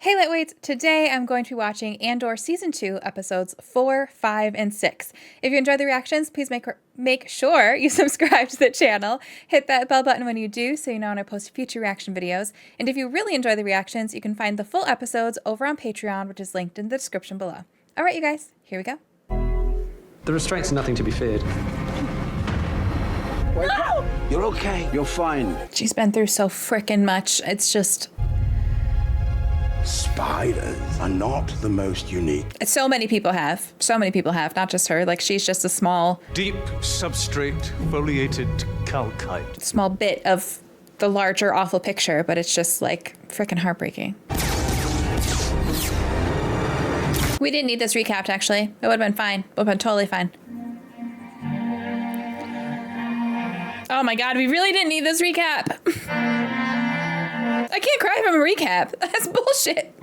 Hey Lightweights, today I'm going to be watching Andor Season 2, Episodes 4, 5, and 6. If you enjoy the reactions, please make sure you subscribe to the channel. Hit that bell button when you do so you know when I post future reaction videos. And if you really enjoy the reactions, you can find the full episodes over on Patreon, which is linked in the description below. Alright you guys, here we go. The restraints are nothing to be feared. No! You're okay. You're fine. She's been through so frickin' much. It's just... Spiders are not the most unique. So many people have. So many people have, not just her. Like, she's just a small... Deep substrate, foliated calcite. Small bit of the larger awful picture, but it's just, like, frickin' heartbreaking. We didn't need this recapped, actually. It would've been fine. Would've been totally fine. Oh my god, we really didn't need this recap. I can't cry from a recap. That's bullshit.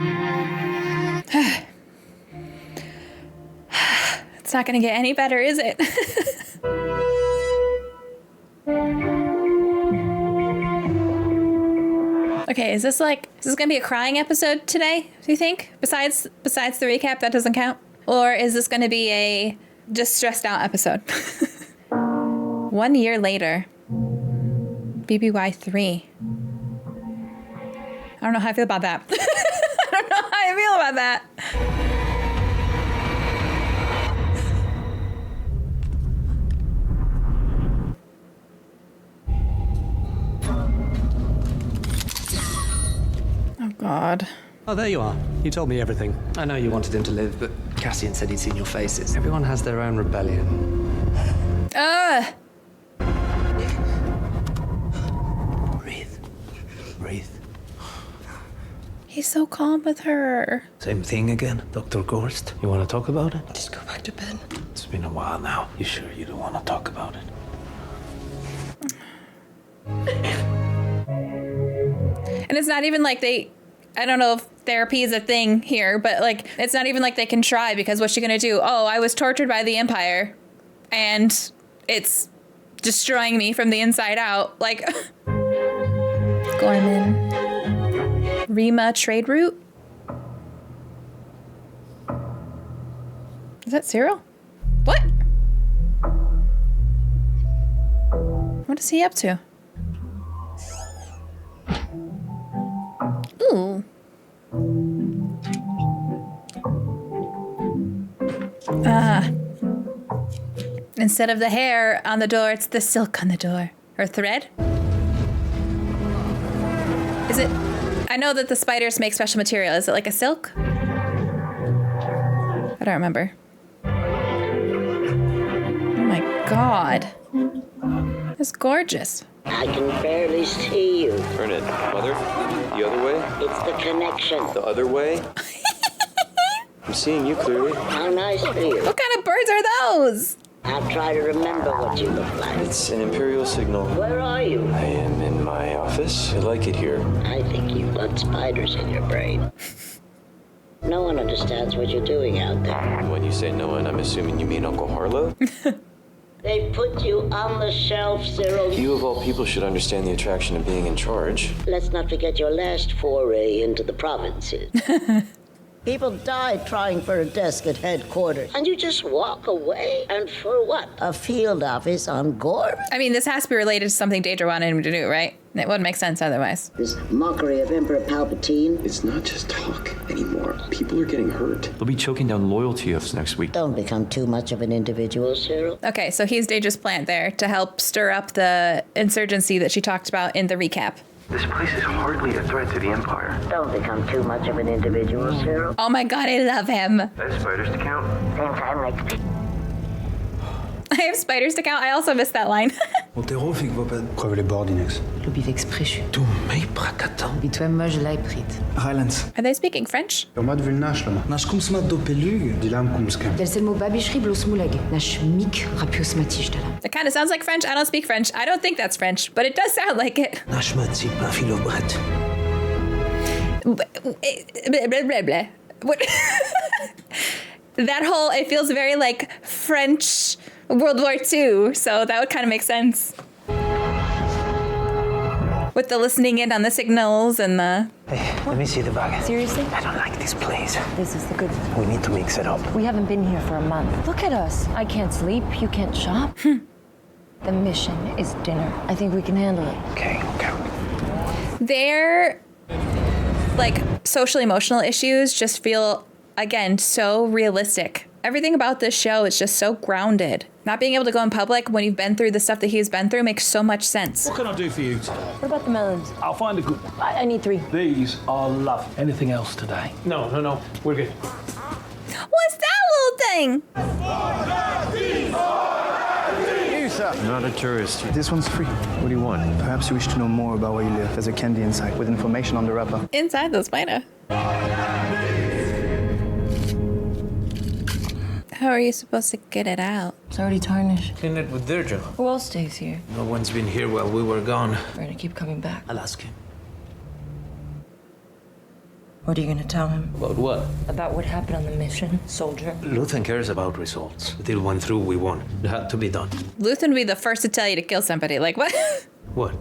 It's not gonna get any better, is it? Okay, is this gonna be a crying episode today, do you think? Besides the recap, that doesn't count? Or is this gonna be a just stressed out episode? 1 year later. BBY 3. I don't know how I feel about that. I don't know how I feel about that. Oh, God. Oh, there you are. You told me everything. I know you wanted him to live, but Cassian said he'd seen your faces. Everyone has their own rebellion. Breathe. He's so calm with her. Same thing again, Dr. Gorst. You want to talk about it? Just go back to bed. It's been a while now. You sure you don't want to talk about it? And it's not even like I don't know if therapy is a thing here, but like, it's not even like they can try because what's she gonna do? Oh, I was tortured by the Empire and it's destroying me from the inside out. Like, Ghormann. Rima trade route? Is that Cyril? What? What is he up to? Ooh. Instead of the hair on the door, it's the silk on the door. Or thread? Is it? I know that the spiders make special material. Is it like a silk? I don't remember. Oh my god. It's gorgeous. I can barely see you. Turn it. Mother? The other way? It's the connection. The other way? I'm seeing you clearly. How nice for you. What kind of birds are those? I'll try to remember what you look like. It's an Imperial signal. Where are you? I am in my office. I like it here. I think you've got spiders in your brain. No one understands what you're doing out there. When you say no one, I'm assuming you mean Uncle Harlow? They put you on the shelf, Cyril. You of all people should understand the attraction of being in charge. Let's not forget your last foray into the provinces. People die trying for a desk at headquarters. And you just walk away? And for what? A field office on Ghormann? I mean, this has to be related to something Daedra wanted him to do, right? It wouldn't make sense otherwise. This mockery of Emperor Palpatine. It's not just talk anymore. People are getting hurt. They'll be choking down loyalty oaths next week. Don't become too much of an individual, Cyril. Okay, so he's Daedra's plant there to help stir up the insurgency that she talked about in the recap. This place is hardly a threat to the Empire. Don't become too much of an individual, Cyril. Oh my god, I love him. I have spiders to count. Same time next week. I have spiders to count. I also missed that line. Preuve les bords, Dinex. Lubię expression. Tu mej prakatan. I toi mož lajprit. Highlands. Are they speaking French? Jomad vilnašlama. Naš kumsma do pelug. Dilam kumskem. Del selmo babišri blos mulag. Naš mik rapios matiždala. It kind of sounds like French. I don't speak French. I don't think that's French, but it does sound like it. Naš matzi pa filobret. What? That whole, it feels very like French World War II, so that would kind of make sense. With the listening in on the signals and the... Hey, let me see the bag. Seriously? I don't like this place. This is the good one. We need to mix it up. We haven't been here for a month. Look at us. I can't sleep. You can't shop. The mission is dinner. I think we can handle it. Okay. Their, like, social emotional issues just feel, again, so realistic. Everything about this show is just so grounded. Not being able to go in public when you've been through the stuff that he's been through makes so much sense. What can I do for you today? What about the melons? I'll find a good one. I need 3. These are lovely. Anything else today? No. We're good. What's that little thing? You, sir. I'm not a tourist. This one's free. What do you want? Perhaps you wish to know more about where you live. There's a candy inside with information on the wrapper. Inside the spider. How are you supposed to get it out? It's already tarnished. Clean it with Virgil. Who else stays here? No one's been here while we were gone. We're gonna keep coming back. I'll ask him. What are you gonna tell him? About what? About what happened on the mission, soldier? Luthen cares about results. The deal went through, we won. It had to be done. Luthen would be the first to tell you to kill somebody. Like, what? What?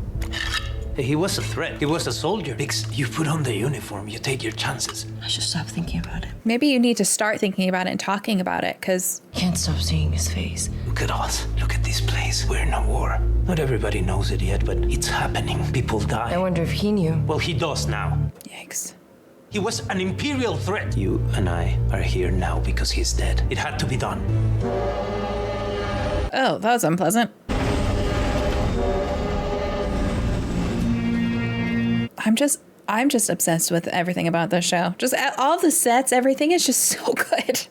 He was a threat. He was a soldier. Biggs, you put on the uniform, you take your chances. I should stop thinking about it. Maybe you need to start thinking about it and talking about it, because... Can't stop seeing his face. Look at us. Look at this place. We're in a war. Not everybody knows it yet, but it's happening. People die. I wonder if he knew. Well, he does now. Yikes. He was an imperial threat. You and I are here now because he's dead. It had to be done. Oh, that was unpleasant. I'm just obsessed with everything about this show. Just all the sets, everything is just so good.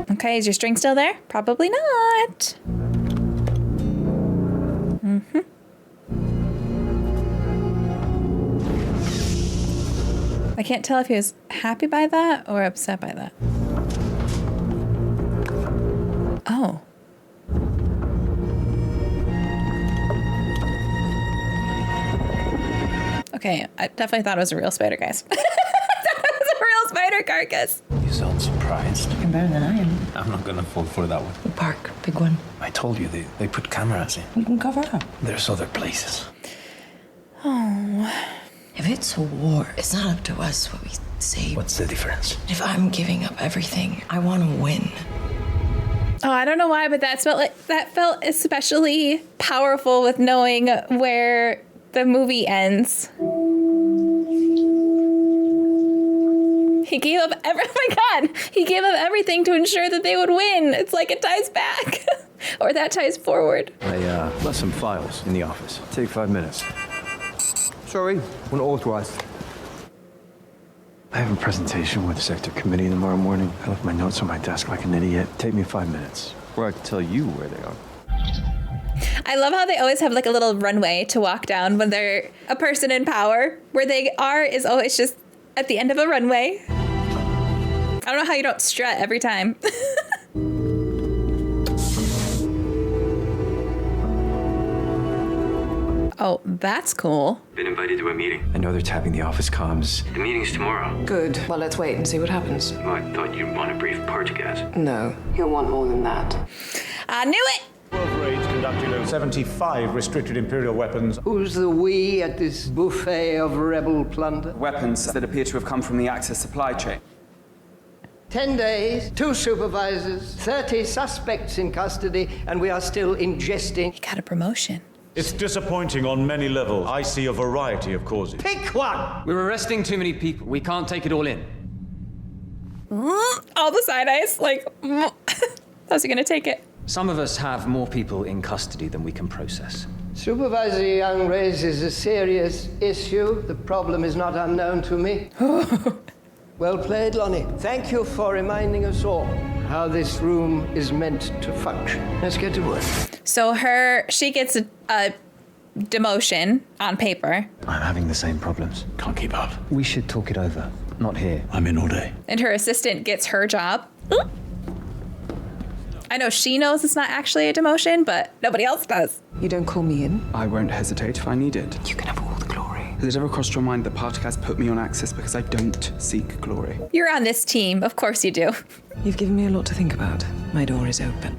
Okay, is your string still there? Probably not. I can't tell if he was happy by that or upset by that. Oh. Okay, I definitely thought it was a real spider, guys. I thought it was a real spider carcass. You sound surprised. You're better than I am. I'm not gonna fall for that one. The park, big one. I told you, they put cameras in. We can cover up. There's other places. Oh. If it's a war, it's not up to us what we say. What's the difference? If I'm giving up everything, I want to win. Oh, I don't know why, but that felt especially powerful with knowing where the movie ends. He gave up oh my God, he gave up everything to ensure that they would win. It's like it ties back or that ties forward. I left some files in the office. Take 5 minutes. Sorry, when authorized. I have a presentation with the sector committee tomorrow morning. I left my notes on my desk like an idiot. Take me 5 minutes, or I can tell you where they are. I love how they always have like a little runway to walk down when they're a person in power. Where they are is always just at the end of a runway. I don't know how you don't strut every time. Oh, that's cool. Been invited to a meeting. I know they're tapping the office comms. The meeting's tomorrow. Good. Well, let's wait and see what happens. Well, I thought you'd want to brief Portuguese. No, he'll want more than that. I knew it! 12 raids conducted over 75 restricted Imperial weapons. Who's the we at this buffet of rebel plunder? Weapons that appear to have come from the Axis supply chain. 10 days, 2 supervisors, 30 suspects in custody, and we are still ingesting. He got a promotion. It's disappointing on many levels. I see a variety of causes. Pick one! We're arresting too many people. We can't take it all in. All the side eyes, like, how's he gonna take it? Some of us have more people in custody than we can process. Supervisor Young raises a serious issue. The problem is not unknown to me. Well played, Lonnie. Thank you for reminding us all how this room is meant to function. Let's get to work. So she gets a demotion on paper. I'm having the same problems. Can't keep up. We should talk it over. Not here. I'm in all day. And her assistant gets her job. I know she knows it's not actually a demotion, but nobody else does. You don't call me in? I won't hesitate if I need it. You can have all the glory. Has it ever crossed your mind that Partagaz put me on Axis because I don't seek glory? You're on this team. Of course you do. You've given me a lot to think about. My door is open.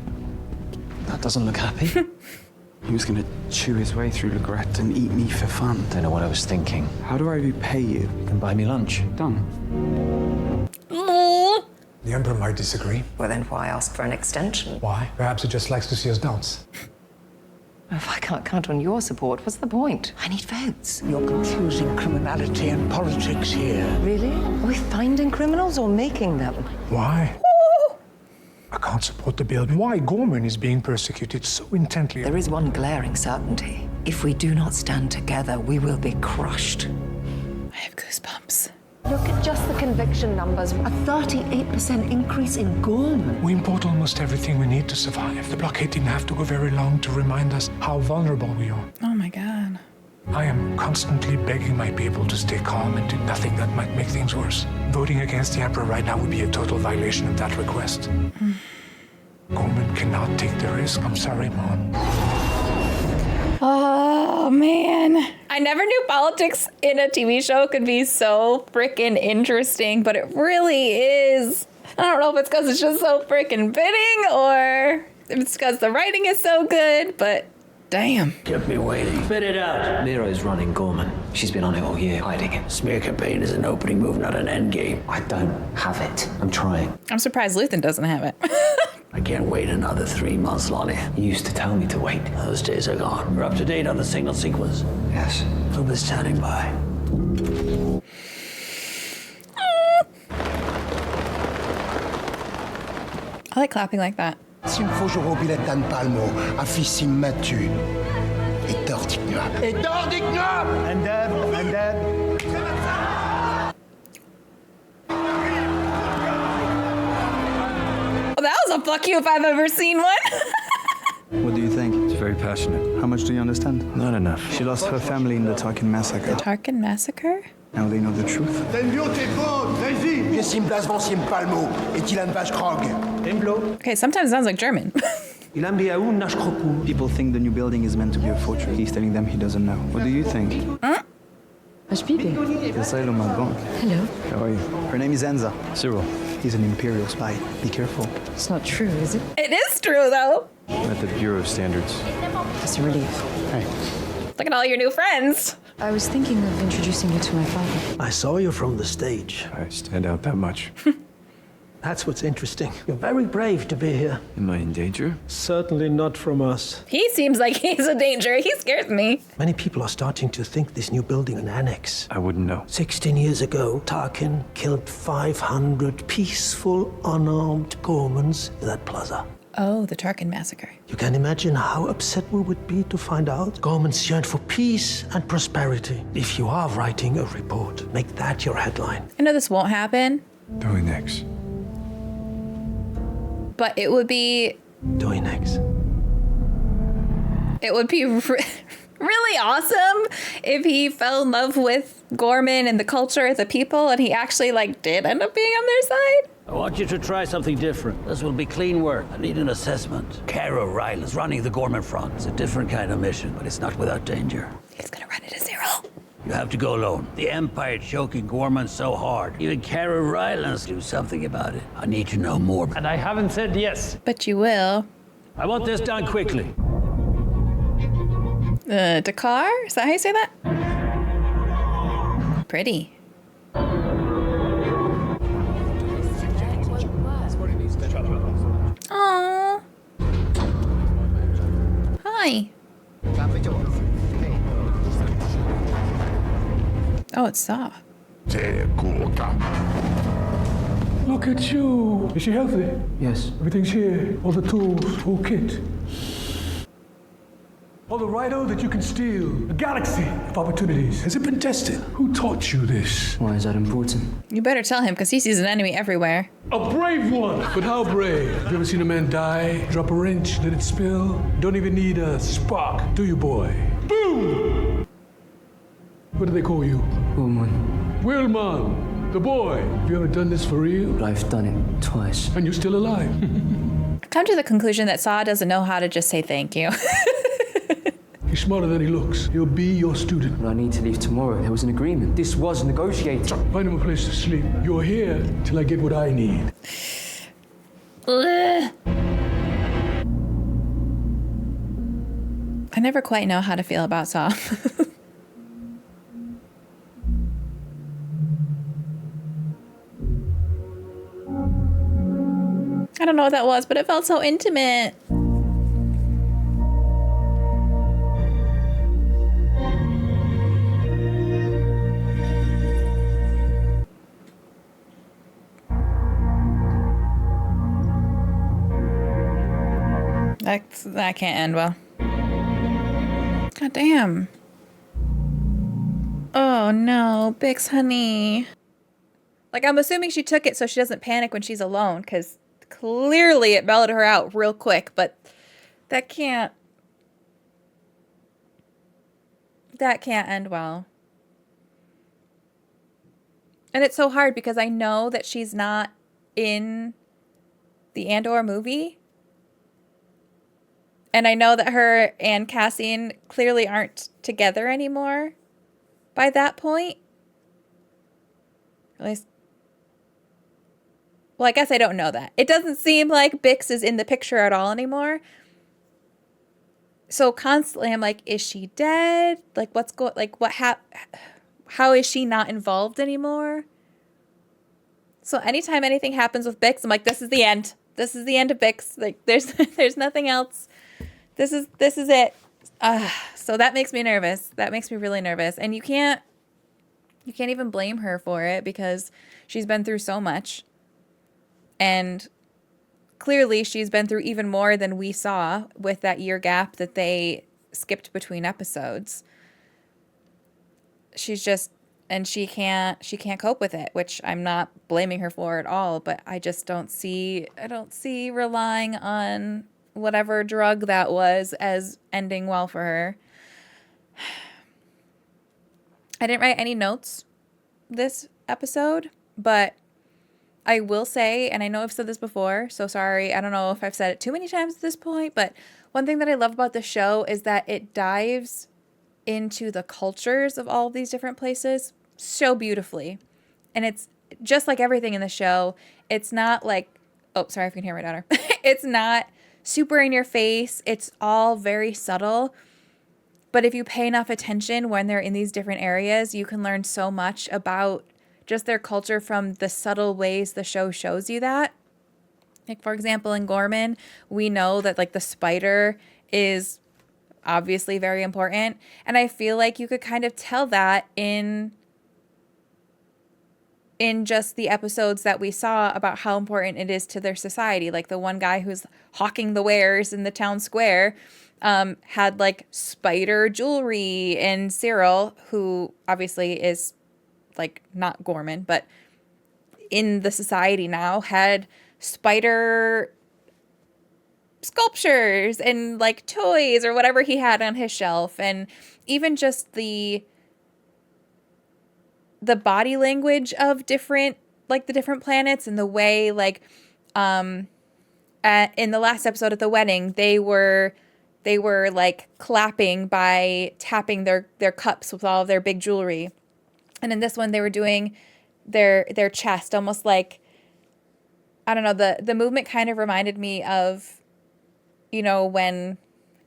That doesn't look happy. He was gonna chew his way through Legret and eat me for fun. Don't know what I was thinking. How do I repay you? You can buy me lunch. Done. The Emperor might disagree. Well, then why ask for an extension? Why? Perhaps he just likes to see us dance. If I can't count on your support, what's the point? I need votes. You're confusing criminality and politics here. Really? Are we finding criminals or making them? Why? I can't support the bill. Why Ghormann is being persecuted so intently? There is one glaring certainty. If we do not stand together, we will be crushed. I have goosebumps. Look at just the conviction numbers. A 38% increase in Ghormann. We import almost everything we need to survive. The blockade didn't have to go very long to remind us how vulnerable we are. Oh my god. I am constantly begging my people to stay calm and do nothing that might make things worse. Voting against the Emperor right now would be a total violation of that request. Ghormann cannot take the risk. I'm sorry, Mom. Oh man. I never knew politics in a TV show could be so freaking interesting, but it really is. I don't know if it's because it's just so freaking fitting or if it's because the writing is so good, but damn. Kept me waiting. Spit it out. Miro's running Ghormann. She's been on it all year, hiding it. Smear campaign is an opening move, not an end game. I don't have it. I'm trying. I'm surprised Luthen doesn't have it. I can't wait another 3 months, Lonnie. You used to tell me to wait. Those days are gone. We're up to date on the signal sequence. Yes. Who is standing by? I like clapping like that. S'il faut, je robiletan palmo, affisim matu. Et dordigna. Et dordigna! And Deb. Well, that was a fuck you if I've ever seen one. What do you think? It's very passionate. How much do you understand? Not enough. She lost her family in the Tarkin massacre. Tarkin massacre? Now they know the truth. palmo. Et Dylan Krog. Okay, sometimes it sounds like German. People think the new building is meant to be a fortress. He's telling them he doesn't know. What do you think? Hello. How are you? Her name is Enza. Cyril. He's an Imperial spy. Be careful. It's not true, is it? It is true, though. I'm at the Bureau of Standards. It's a relief. Hey. Look at all your new friends. I was thinking of introducing you to my father. I saw you from the stage. I stand out that much. That's what's interesting. You're very brave to be here. Am I in danger? Certainly not from us. He seems like he's a danger. He scares me. Many people are starting to think this new building an annex. I wouldn't know. 16 years ago, Tarkin killed 500 peaceful, unarmed Ghormanns in that plaza. Oh, the Tarkin massacre. You can imagine how upset we would be to find out Ghormanns yearned for peace and prosperity. If you are writing a report, make that your headline. I know this won't happen, Doing next. but it would be Doing next. It would be really awesome if he fell in love with Ghormann and the culture, the people, and he actually did end up being on their side. I want you to try something different. This will be clean work. I need an assessment. Cara Ryle is running the Ghormann front. It's a different kind of mission, but it's not without danger. He's gonna run into zero. You have to go alone. The Empire choking Ghormann so hard. Even Cara Ryle has to do something about it. I need to know more. And I haven't said yes. But you will. I want this done quickly. Dakar? Is that how you say that? Pretty. Aww. Hi. Oh, it's Saw. Look at you. Is she healthy? Yes. Everything's here. All the tools, full kit. All the Rhino that you can steal. A galaxy of opportunities. Has it been tested? Who taught you this? Why is that important? You better tell him, because he sees an enemy everywhere. A brave one! But how brave? Have you ever seen a man die? Drop a wrench, let it spill? Don't even need a spark, do you, boy? Boom! What do they call you? Ghormann. Willman, the boy. Have you ever done this for real? But I've done it twice. And you're still alive. I've come to the conclusion that Saw doesn't know how to just say thank you. He's smarter than he looks. He'll be your student. But I need to leave tomorrow. There was an agreement. This was negotiated. Find him a place to sleep. You're here till I get what I need. I never quite know how to feel about Saw. I don't know what that was, but it felt so intimate. That can't end well. God damn. Oh no, Bix, honey. Like, I'm assuming she took it so she doesn't panic when she's alone, because clearly it mellowed her out real quick, but that can't end well. And it's so hard because I know that she's not in the Andor movie. And I know that her and Cassian clearly aren't together anymore by that point. At least, well, I guess I don't know that. It doesn't seem like Bix is in the picture at all anymore. So constantly I'm like, is she dead? Like, how is she not involved anymore? So anytime anything happens with Bix, I'm like, this is the end. This is the end of Bix. Like, there's nothing else. This is it. So that makes me nervous. That makes me really nervous. And you can't even blame her for it because she's been through so much. And clearly she's been through even more than we saw with that year gap that they skipped between episodes. She's just, and she can't cope with it, which I'm not blaming her for at all, but I just don't see relying on whatever drug that was as ending well for her. I didn't write any notes this episode, but I will say, and I know I've said this before, so sorry, I don't know if I've said it too many times at this point, but one thing that I love about the show is that it dives into the cultures of all of these different places so beautifully. And it's just like everything in the show, it's not like, oh, sorry if you can hear my daughter. It's not super in your face. It's all very subtle. But if you pay enough attention when they're in these different areas, you can learn so much about just their culture from the subtle ways the show shows you that. Like, for example, in Ghormann, we know that, like, the spider is obviously very important. And I feel like you could kind of tell that in just the episodes that we saw about how important it is to their society. Like the one guy who's hawking the wares in the town square had like spider jewelry, and Cyril, who obviously is like not Ghormann, but in the society now, had spider sculptures and like toys or whatever he had on his shelf. And even just the body language of different, like the different planets, and the way, like, in the last episode at the wedding, they were like clapping by tapping their cups with all of their big jewelry. And in this one, they were doing their chest, almost like, I don't know, the movement kind of reminded me of, you know, when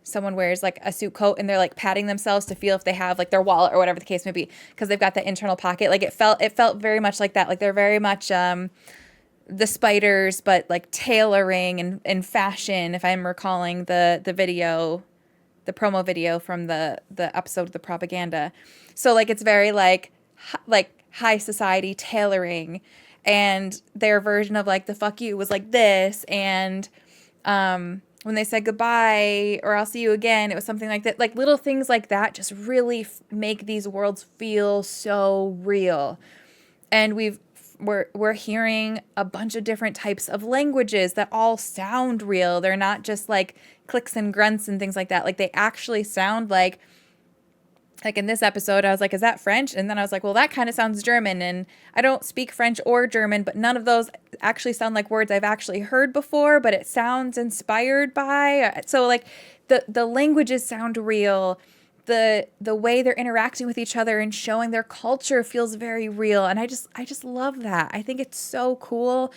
someone wears like a suit coat and they're like patting themselves to feel if they have like their wallet or whatever the case may be, because they've got that internal pocket. Like it felt very much like that. Like they're very much the spiders, but like tailoring and fashion, if I'm recalling the video, the promo video from the episode of the propaganda. So like it's very like high society tailoring, and their version of like the fuck you was like this, and when they said goodbye or I'll see you again, it was something like that. Like little things like that just really make these worlds feel so real. And we're hearing a bunch of different types of languages that all sound real. They're not just like clicks and grunts and things like that. Like they actually sound like in this episode, I was like, is that French? And then I was like, well, that kind of sounds German. And I don't speak French or German, but none of those actually sound like words I've actually heard before, but it sounds inspired by. So like the languages sound real. The way they're interacting with each other and showing their culture feels very real. And I just love that. I think it's so cool,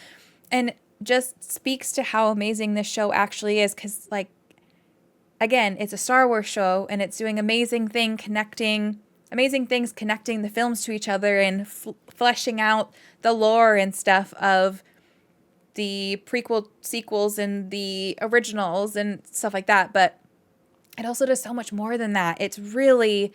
and just speaks to how amazing this show actually is. 'Cause like, again, it's a Star Wars show, and it's doing amazing things connecting the films to each other and fleshing out the lore and stuff of the prequel, sequels, and the originals and stuff like that. But it also does so much more than that. It's really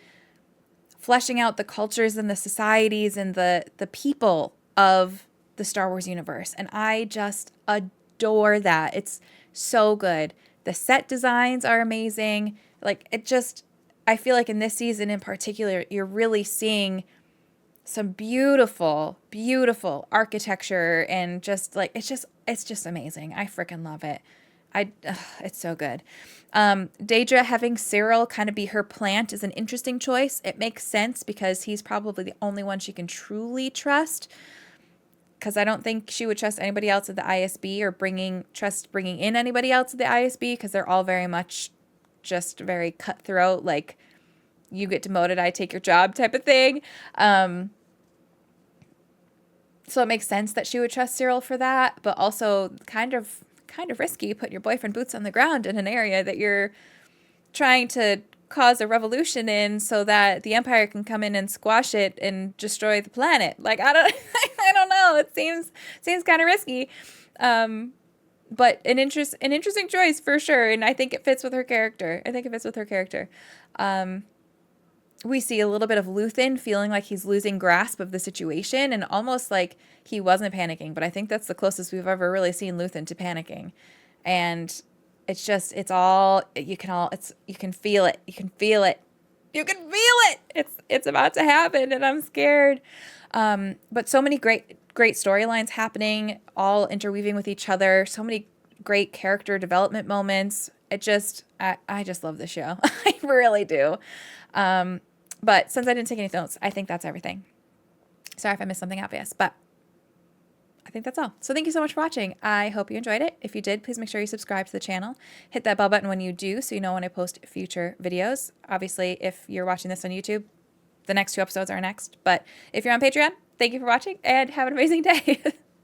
fleshing out the cultures and the societies and the people of the Star Wars universe. And I just adore that. It's so good. The set designs are amazing. Like, I feel like in this season in particular, you're really seeing some beautiful, beautiful architecture and just like, it's just amazing. I freaking love it. It's so good. Daedra having Cyril kind of be her plant is an interesting choice. It makes sense because he's probably the only one she can truly trust. Because I don't think she would trust anybody else at the ISB or bringing in anybody else at the ISB, because they're all very much just very cutthroat, like you get demoted, I take your job type of thing. So it makes sense that she would trust Cyril for that, but also kind of risky putting your boyfriend boots on the ground in an area that you're trying to cause a revolution in so that the Empire can come in and squash it and destroy the planet. Like, I don't know. It seems kind of risky. But an interesting choice for sure. And I think it fits with her character. We see a little bit of Luthen feeling like he's losing grasp of the situation and almost like he wasn't panicking. But I think that's the closest we've ever really seen Luthen to panicking. And you can feel it. It's about to happen, and I'm scared. But so many great storylines happening, all interweaving with each other. So many great character development moments. I just love the show. I really do. But since I didn't take any notes, I think that's everything. Sorry if I missed something obvious, but I think that's all. So thank you so much for watching. I hope you enjoyed it. If you did, please make sure you subscribe to the channel. Hit that bell button when you do so you know when I post future videos. Obviously, if you're watching this on YouTube, the next 2 episodes are next. But if you're on Patreon, thank you for watching and have an amazing day.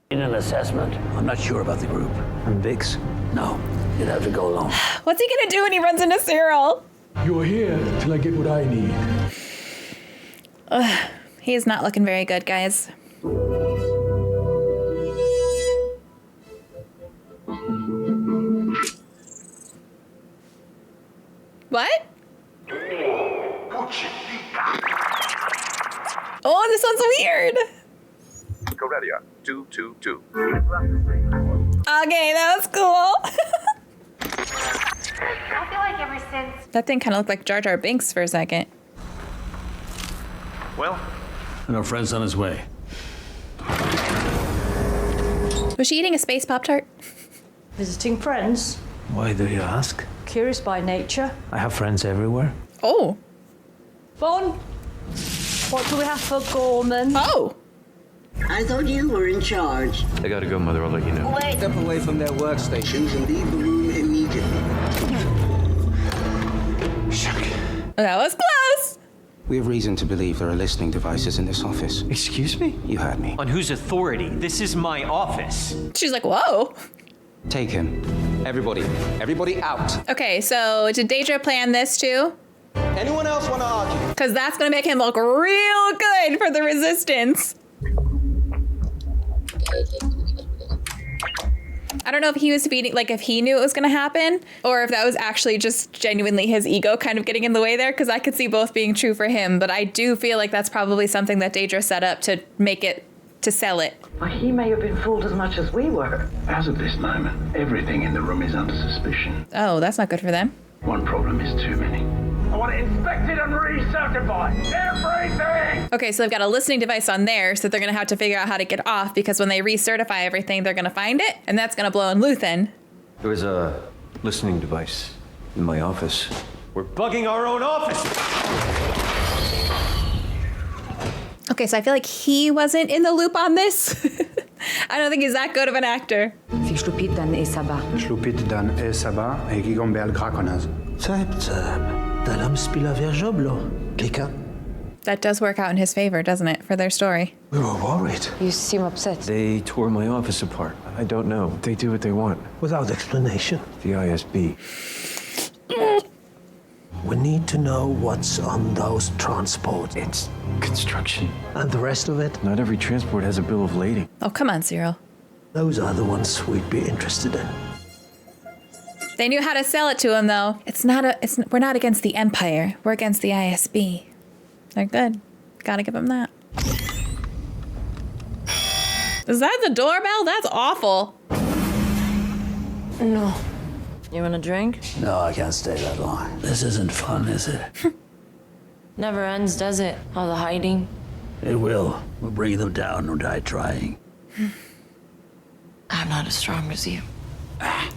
In an assessment, I'm not sure about the group. And Biggs? No, you'd have to go alone. What's he gonna do when he runs into Cyril? You're here till I get what I need. He is not looking very good, guys. What? Oh, this one's weird. Corellia 222. Okay, that was cool. I feel like ever since... That thing kind of looked like Jar Jar Binks for a second. Well, and our friend's on his way. Was she eating a space Pop-Tart? Visiting friends. Why do you ask? Curious by nature. I have friends everywhere. Oh. Vaughn, what do we have for Ghormann? Oh. I thought you were in charge. I gotta go, Mother. I'll let you know. Wait. Step away from their workstations and leave the room immediately. That was close. We have reason to believe there are listening devices in this office. Excuse me? You heard me. On whose authority? This is my office. She's like, whoa. Take him. Everybody out. Okay, so did Daedra plan this too? Anyone else want to argue? Because that's going to make him look real good for the Resistance. I don't know if he was feeding, like if he knew it was going to happen or if that was actually just genuinely his ego kind of getting in the way there, because I could see both being true for him. But I do feel like that's probably something that Daedra set up to make it, to sell it. Well, he may have been fooled as much as we were. As of this moment, everything in the room is under suspicion. Oh, that's not good for them. One problem is too many. I want it inspected and recertified. Everything! Okay, so they've got a listening device on there, so they're going to have to figure out how to get off, because when they recertify everything, they're going to find it, and that's going to blow on Luthen. There was a listening device in my office. We're bugging our own office. Okay, so I feel like he wasn't in the loop on this. I don't think he's that good of an actor. That does work out in his favor, doesn't it, for their story? We were worried. You seem upset. They tore my office apart. I don't know. They do what they want. Without explanation. The ISB. We need to know what's on those transports. It's construction. And the rest of it? Not every transport has a bill of lading. Oh, come on, Cyril. Those are the ones we'd be interested in. They knew how to sell it to him, though. We're not against the Empire. We're against the ISB. They're good. Gotta give them that. Is that the doorbell? That's awful. No. You want a drink? No, I can't stay that long. This isn't fun, is it? Never ends, does it? All the hiding. It will. We'll bring them down or die trying. I'm not as strong as you.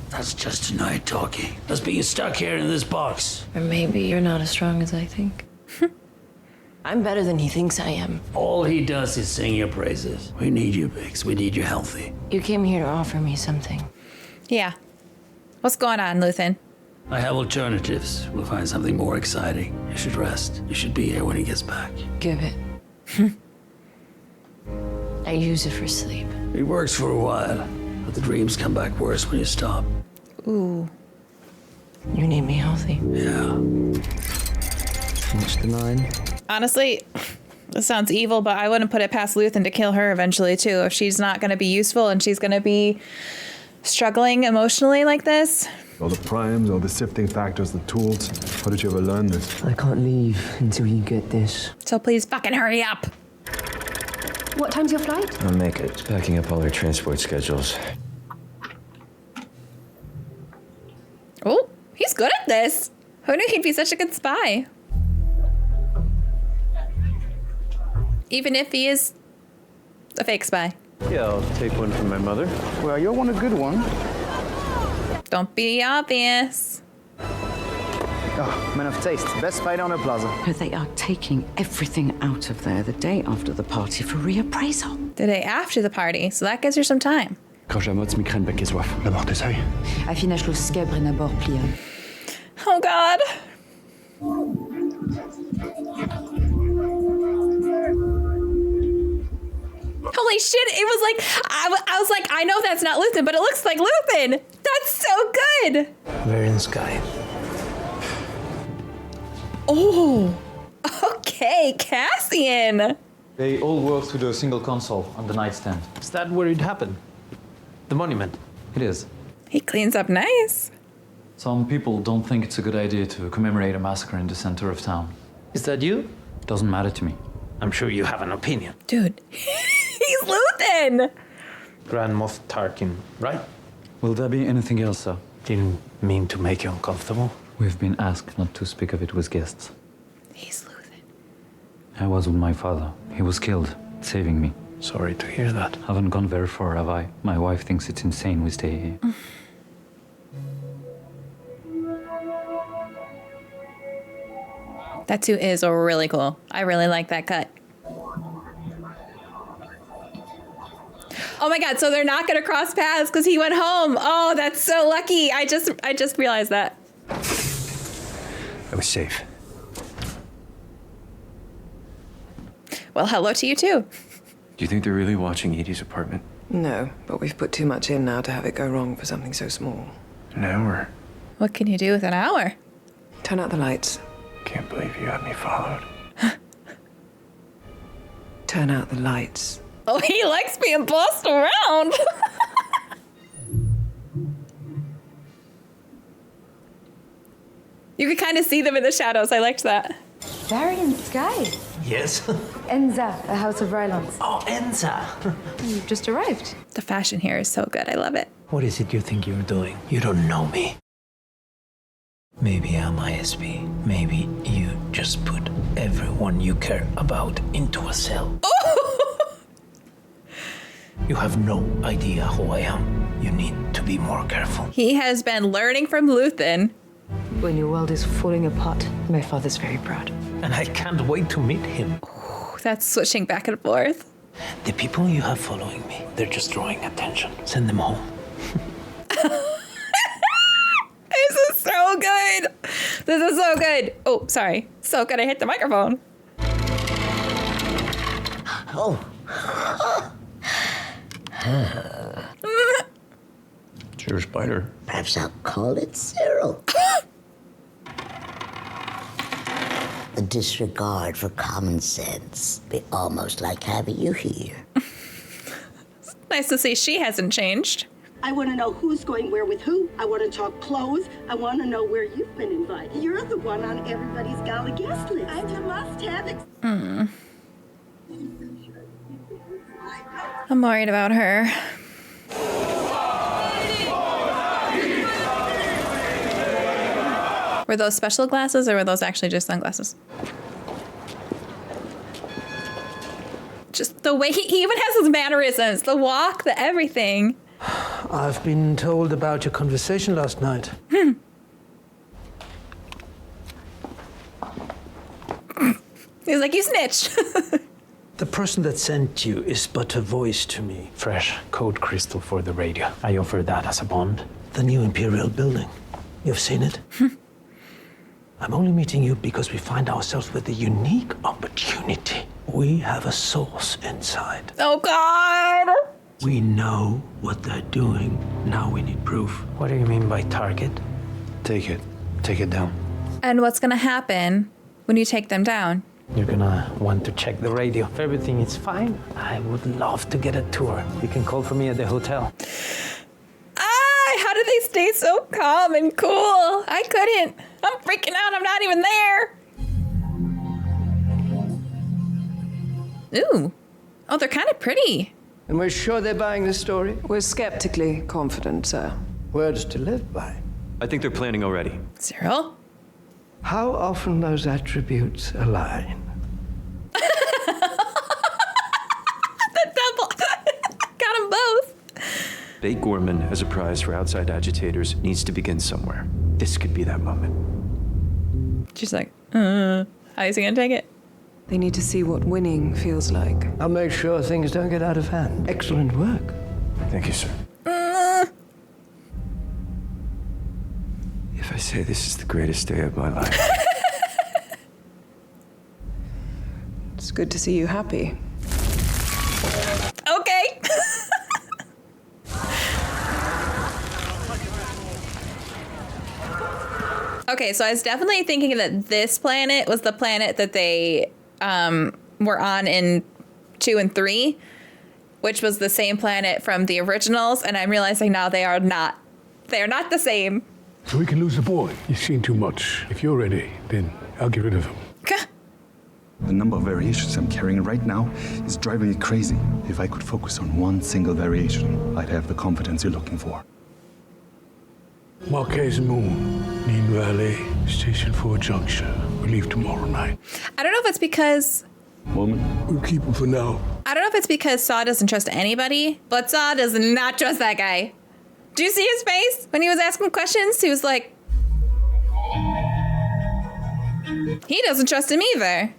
That's just tonight talking. Us being stuck here in this box. Or maybe you're not as strong as I think. I'm better than he thinks I am. All he does is sing your praises. We need you, Biggs. We need you healthy. You came here to offer me something. Yeah. What's going on, Luthen? I have alternatives. We'll find something more exciting. You should rest. You should be here when he gets back. Give it. I use it for sleep. It works for a while, but the dreams come back worse when you stop. Ooh. You need me healthy. Yeah. What's the 9? Honestly, this sounds evil, but I wouldn't put it past Luthen to kill her eventually, too. If she's not going to be useful and she's going to be struggling emotionally like this. All the primes, all the sifting factors, the tools. How did you ever learn this? I can't leave until you get this. So please fucking hurry up. What time's your flight? I'll make it. Packing up all our transport schedules. Oh, he's good at this. Who knew he'd be such a good spy? Even if he is a fake spy. Yeah, I'll take one from my mother. Well, you'll want a good one. Don't be obvious. Oh, man of taste. Best spy down at Plaza. They are taking everything out of there the day after the party for reappraisal. The day after the party, so that gives her some time. Quand j'amote migraine bec et soif. La mort des yeux. Affinage lo skebre in abord pliant. Oh God. Holy shit, it was like, I was like, I know that's not Luthen, but it looks like Luthen. That's so good. We're in the sky. Oh, okay, Cassian. They all work through the single console on the nightstand. Is that where it happened? The monument? It is. He cleans up nice. Some people don't think it's a good idea to commemorate a massacre in the center of town. Is that you? Doesn't matter to me. I'm sure you have an opinion. Dude, he's Luthen. Grand Moff Tarkin, right? Will there be anything else, sir? Didn't mean to make you uncomfortable. We've been asked not to speak of it with guests. He's Luthen. I was with my father. He was killed, saving me. Sorry to hear that. Haven't gone very far, have I? My wife thinks it's insane we stay here. That too is really cool. I really like that cut. Oh my God, so they're not gonna cross paths because he went home. Oh, that's so lucky. I just realized that. I was safe. Well, hello to you too. Do you think they're really watching Edie's apartment? No, but we've put too much in now to have it go wrong for something so small. An hour. What can you do with an hour? Turn out the lights. Can't believe you had me followed. Turn out the lights. Oh, he likes being bossed around. You could kind of see them in the shadows. I liked that. Varian Sky. Yes? Enza, a house of Rylance. Oh, Enza. You've just arrived. The fashion here is so good. I love it. What is it you think you're doing? You don't know me. Maybe I'm ISB. Maybe you just put everyone you care about into a cell. You have no idea who I am. You need to be more careful. He has been learning from Luthen. When your world is falling apart, my father's very proud. And I can't wait to meet him. Ooh, that's switching back and forth. The people you have following me, they're just drawing attention. Send them home. This is so good. This is so good. Oh, sorry. So good I hit the microphone. Oh. It's your spider. Perhaps I'll call it Cyril. A disregard for common sense. Be almost like having you here. Nice to see she hasn't changed. I want to know who's going where with who. I want to talk clothes. I want to know where you've been invited. You're the one on everybody's gala guest list. I'm a must-have. I'm worried about her. Were those special glasses or were those actually just sunglasses? Just the way he even has his mannerisms, the walk, the everything. I've been told about your conversation last night. He's like, you snitched. The person that sent you is but a voice to me. Fresh code crystal for the radio. I offer that as a bond. The new Imperial building. You've seen it? I'm only meeting you because we find ourselves with a unique opportunity. We have a source inside. Oh, God. We know what they're doing. Now we need proof. What do you mean by target? Take it. Take it down. And what's going to happen when you take them down? You're gonna want to check the radio. If everything is fine, I would love to get a tour. You can call for me at the hotel. How do they stay so calm and cool? I couldn't. I'm freaking out. I'm not even there. Ooh. Oh, they're kind of pretty. And we're sure they're buying this story? We're skeptically confident, sir. Words to live by. I think they're planning already. Cyril? How often those attributes align? The double. Got them both. Bait Ghormann as a prize for outside agitators needs to begin somewhere. This could be that moment. She's like, how is he gonna take it? They need to see what winning feels like. I'll make sure things don't get out of hand. Excellent work. Thank you, sir. If I say this is the greatest day of my life. It's good to see you happy. Okay. Okay, so I was definitely thinking that this planet was the planet that they were on in 2 and 3, which was the same planet from the originals, and I'm realizing now they are not. They are not the same. So we can lose the boy. He's seen too much. If you're ready, then I'll get rid of him. The number of variations I'm carrying right now is driving me crazy. If I could focus on one single variation, I'd have the confidence you're looking for. Marquez Moon, Neen Valley, Station 4 Junction. We leave tomorrow night. I don't know if it's because... Woman? We'll keep him for now. I don't know if it's because Saw doesn't trust anybody, but Saw does not trust that guy. Did you see his face when he was asking questions? He was like... He doesn't trust him either.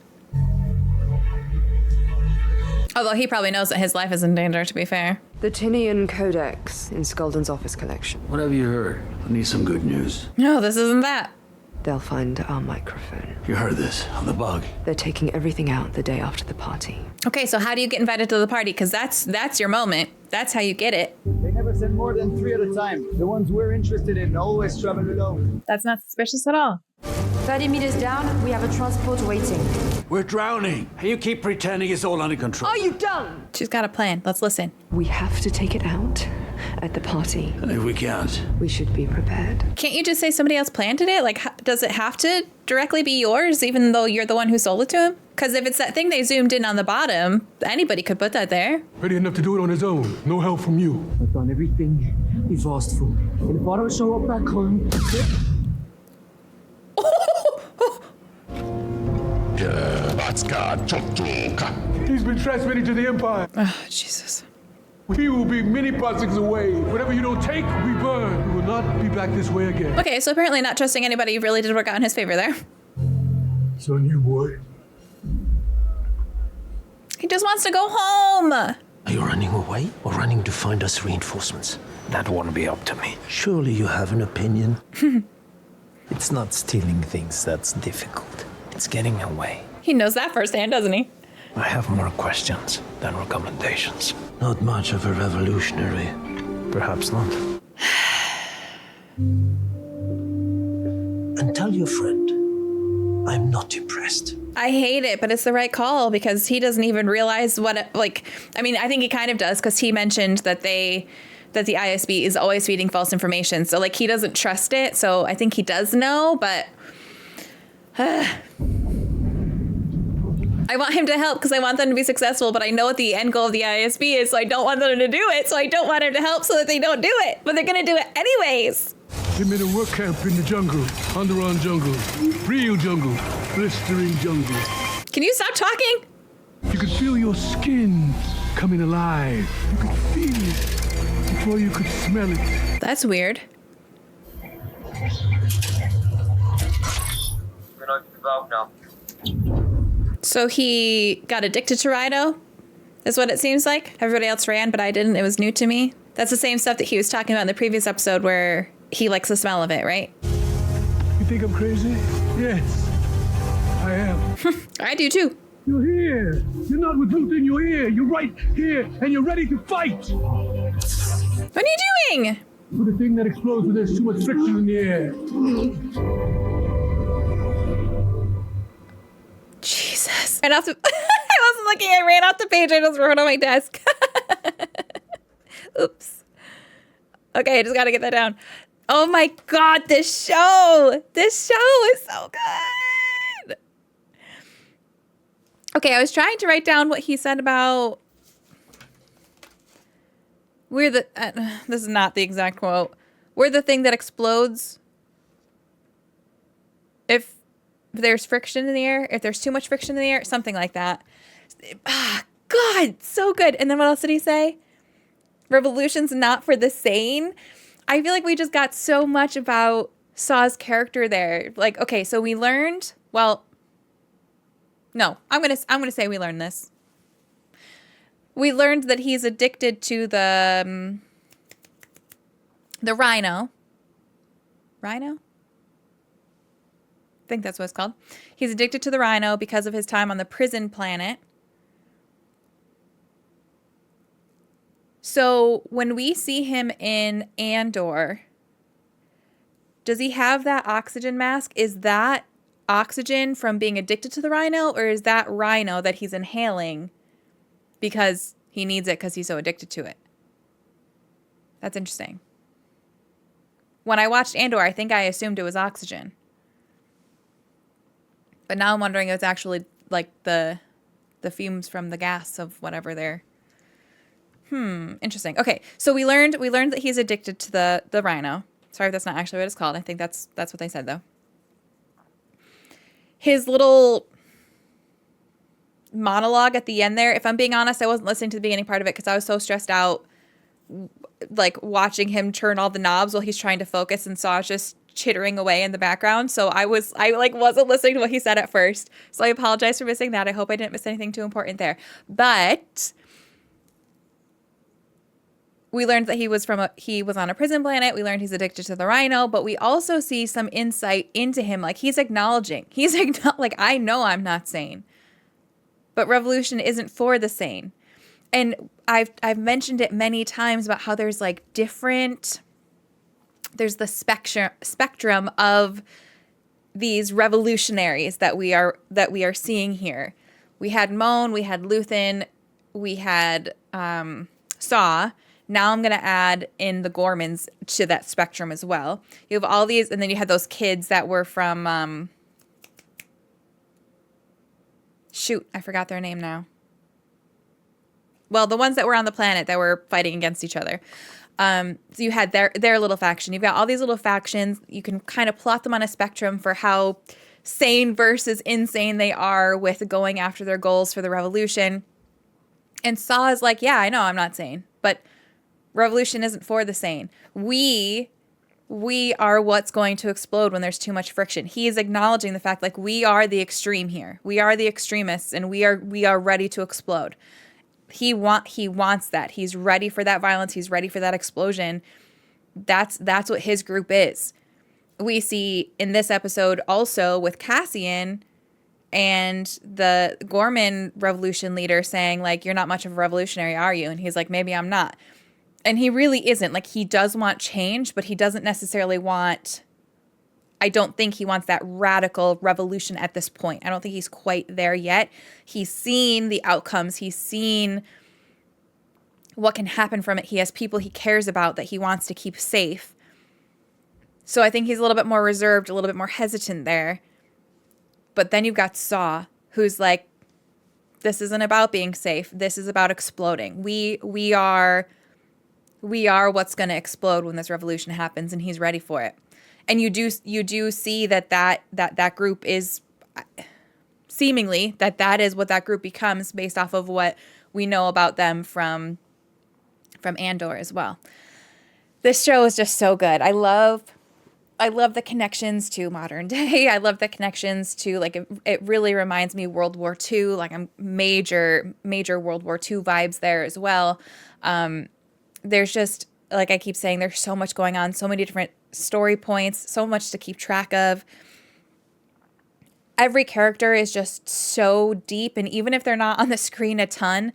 Although he probably knows that his life is in danger, to be fair. The Tinian Codex in Skulden's office collection. What have you heard? I need some good news. No, this isn't that. They'll find our microphone. You heard this on the bug. They're taking everything out the day after the party. Okay, so how do you get invited to the party? Because that's your moment. That's how you get it. They never send more than 3 at a time. The ones we're interested in always travel alone. That's not suspicious at all. 30 meters down, we have a transport waiting. We're drowning, and you keep pretending it's all under control. Are you done? She's got a plan. Let's listen. We have to take it out at the party. And if we can't, we should be prepared. Can't you just say somebody else planted it? Like, does it have to directly be yours, even though you're the one who sold it to him? Because if it's that thing they zoomed in on the bottom, anybody could put that there. Ready enough to do it on his own. No help from you. I've done everything we've asked for. And if I don't show up back home... He's been transmitting to the Empire. Oh, Jesus. We will be many passings away. Whatever you don't take, we burn. We will not be back this way again. Okay, so apparently not trusting anybody really did work out in his favor there. It's on you, boy. He just wants to go home. Are you running away or running to find us reinforcements? That won't be up to me. Surely you have an opinion. It's not stealing things that's difficult. It's getting away. He knows that firsthand, doesn't he? I have more questions than recommendations. Not much of a revolutionary. Perhaps not. And tell your friend, I'm not impressed. I hate it, but it's the right call because he doesn't even realize what I think he kind of does because he mentioned that the ISB is always feeding false information. So he doesn't trust it. So I think he does know, but I want him to help because I want them to be successful, but I know what the end goal of the ISB is, so I don't want them to do it. So I don't want him to help so that they don't do it, but they're going to do it anyways. They made a work camp in the jungle, underground jungle, real jungle, blistering jungle. Can you stop talking? You could feel your skin coming alive. You could feel it before you could smell it. That's weird. So he got addicted to Rhino, is what it seems like. Everybody else ran, but I didn't. It was new to me. That's the same stuff that he was talking about in the previous episode where he likes the smell of it, right? You think I'm crazy? Yes, I am. I do too. You're here. You're not with Luthor, you're here. You're right here, and you're ready to fight. What are you doing? For the thing that explodes when there's too much friction in the air. Jesus. Ran off the I wasn't looking, I ran off the page, I just wrote it on my desk. Oops. Okay, I just gotta get that down. Oh my God, this show is so good. Okay, I was trying to write down what he said about this is not the exact quote. We're the thing that explodes if there's friction in the air, if there's too much friction in the air, something like that. God, so good. And then what else did he say? Revolution's not for the sane. I feel like we just got so much about Saw's character there. Okay, so we learned, I'm gonna say we learned this. We learned that he's addicted to the rhino. Rhino? I think that's what it's called. He's addicted to the rhino because of his time on the prison planet. So when we see him in Andor, does he have that oxygen mask? Is that oxygen from being addicted to the rhino, or is that rhino that he's inhaling because he needs it because he's so addicted to it? That's interesting. When I watched Andor, I think I assumed it was oxygen. But now I'm wondering if it's actually the fumes from the gas of whatever they're... Interesting. Okay, so we learned that he's addicted to the rhino. Sorry if that's not actually what it's called. I think that's what they said, though. His little monologue at the end there, if I'm being honest, I wasn't listening to the beginning part of it because I was so stressed out, watching him turn all the knobs while he's trying to focus, and so I was just chittering away in the background. So I wasn't listening to what he said at first. So I apologize for missing that. I hope I didn't miss anything too important there. But we learned that he was on a prison planet. We learned he's addicted to the rhino, but we also see some insight into him. He's acknowledging, I know I'm not sane, but revolution isn't for the sane. And I've mentioned it many times about how there's there's the spectrum of these revolutionaries that we are seeing here. We had Moan, we had Luthen, we had Saw. Now I'm going to add in the Ghormanns to that spectrum as well. You have all these, and then you had those kids that were from, shoot, I forgot their name now. Well, the ones that were on the planet that were fighting against each other. So you had their little faction. You've got all these little factions. You can kind of plot them on a spectrum for how sane versus insane they are with going after their goals for the revolution. And Saw is like, yeah, I know I'm not sane, but revolution isn't for the sane. We are what's going to explode when there's too much friction. He is acknowledging the fact we are the extreme here. We are the extremists, and we are ready to explode. He wants that. He's ready for that violence. He's ready for that explosion. That's what his group is. We see in this episode also with Cassian and the Ghormann revolution leader saying you're not much of a revolutionary, are you? And he's like, maybe I'm not. And he really isn't. He does want change, but he doesn't necessarily want I don't think he wants that radical revolution at this point. I don't think he's quite there yet. He's seen the outcomes. He's seen what can happen from it. He has people he cares about that he wants to keep safe. So I think he's a little bit more reserved, a little bit more hesitant there. But then you've got Saw, who's like, this isn't about being safe. This is about exploding. We are what's going to explode when this revolution happens, and he's ready for it. And you do see that group is seemingly that is what that group becomes based off of what we know about them from Andor as well. This show is just so good. I love the connections to modern day. I love the connections to, like, it really reminds me World War II. Like, I'm major World War II vibes there as well. There's just, like I keep saying, there's so much going on, so many different story points, so much to keep track of. Every character is just so deep, and even if they're not on the screen a ton,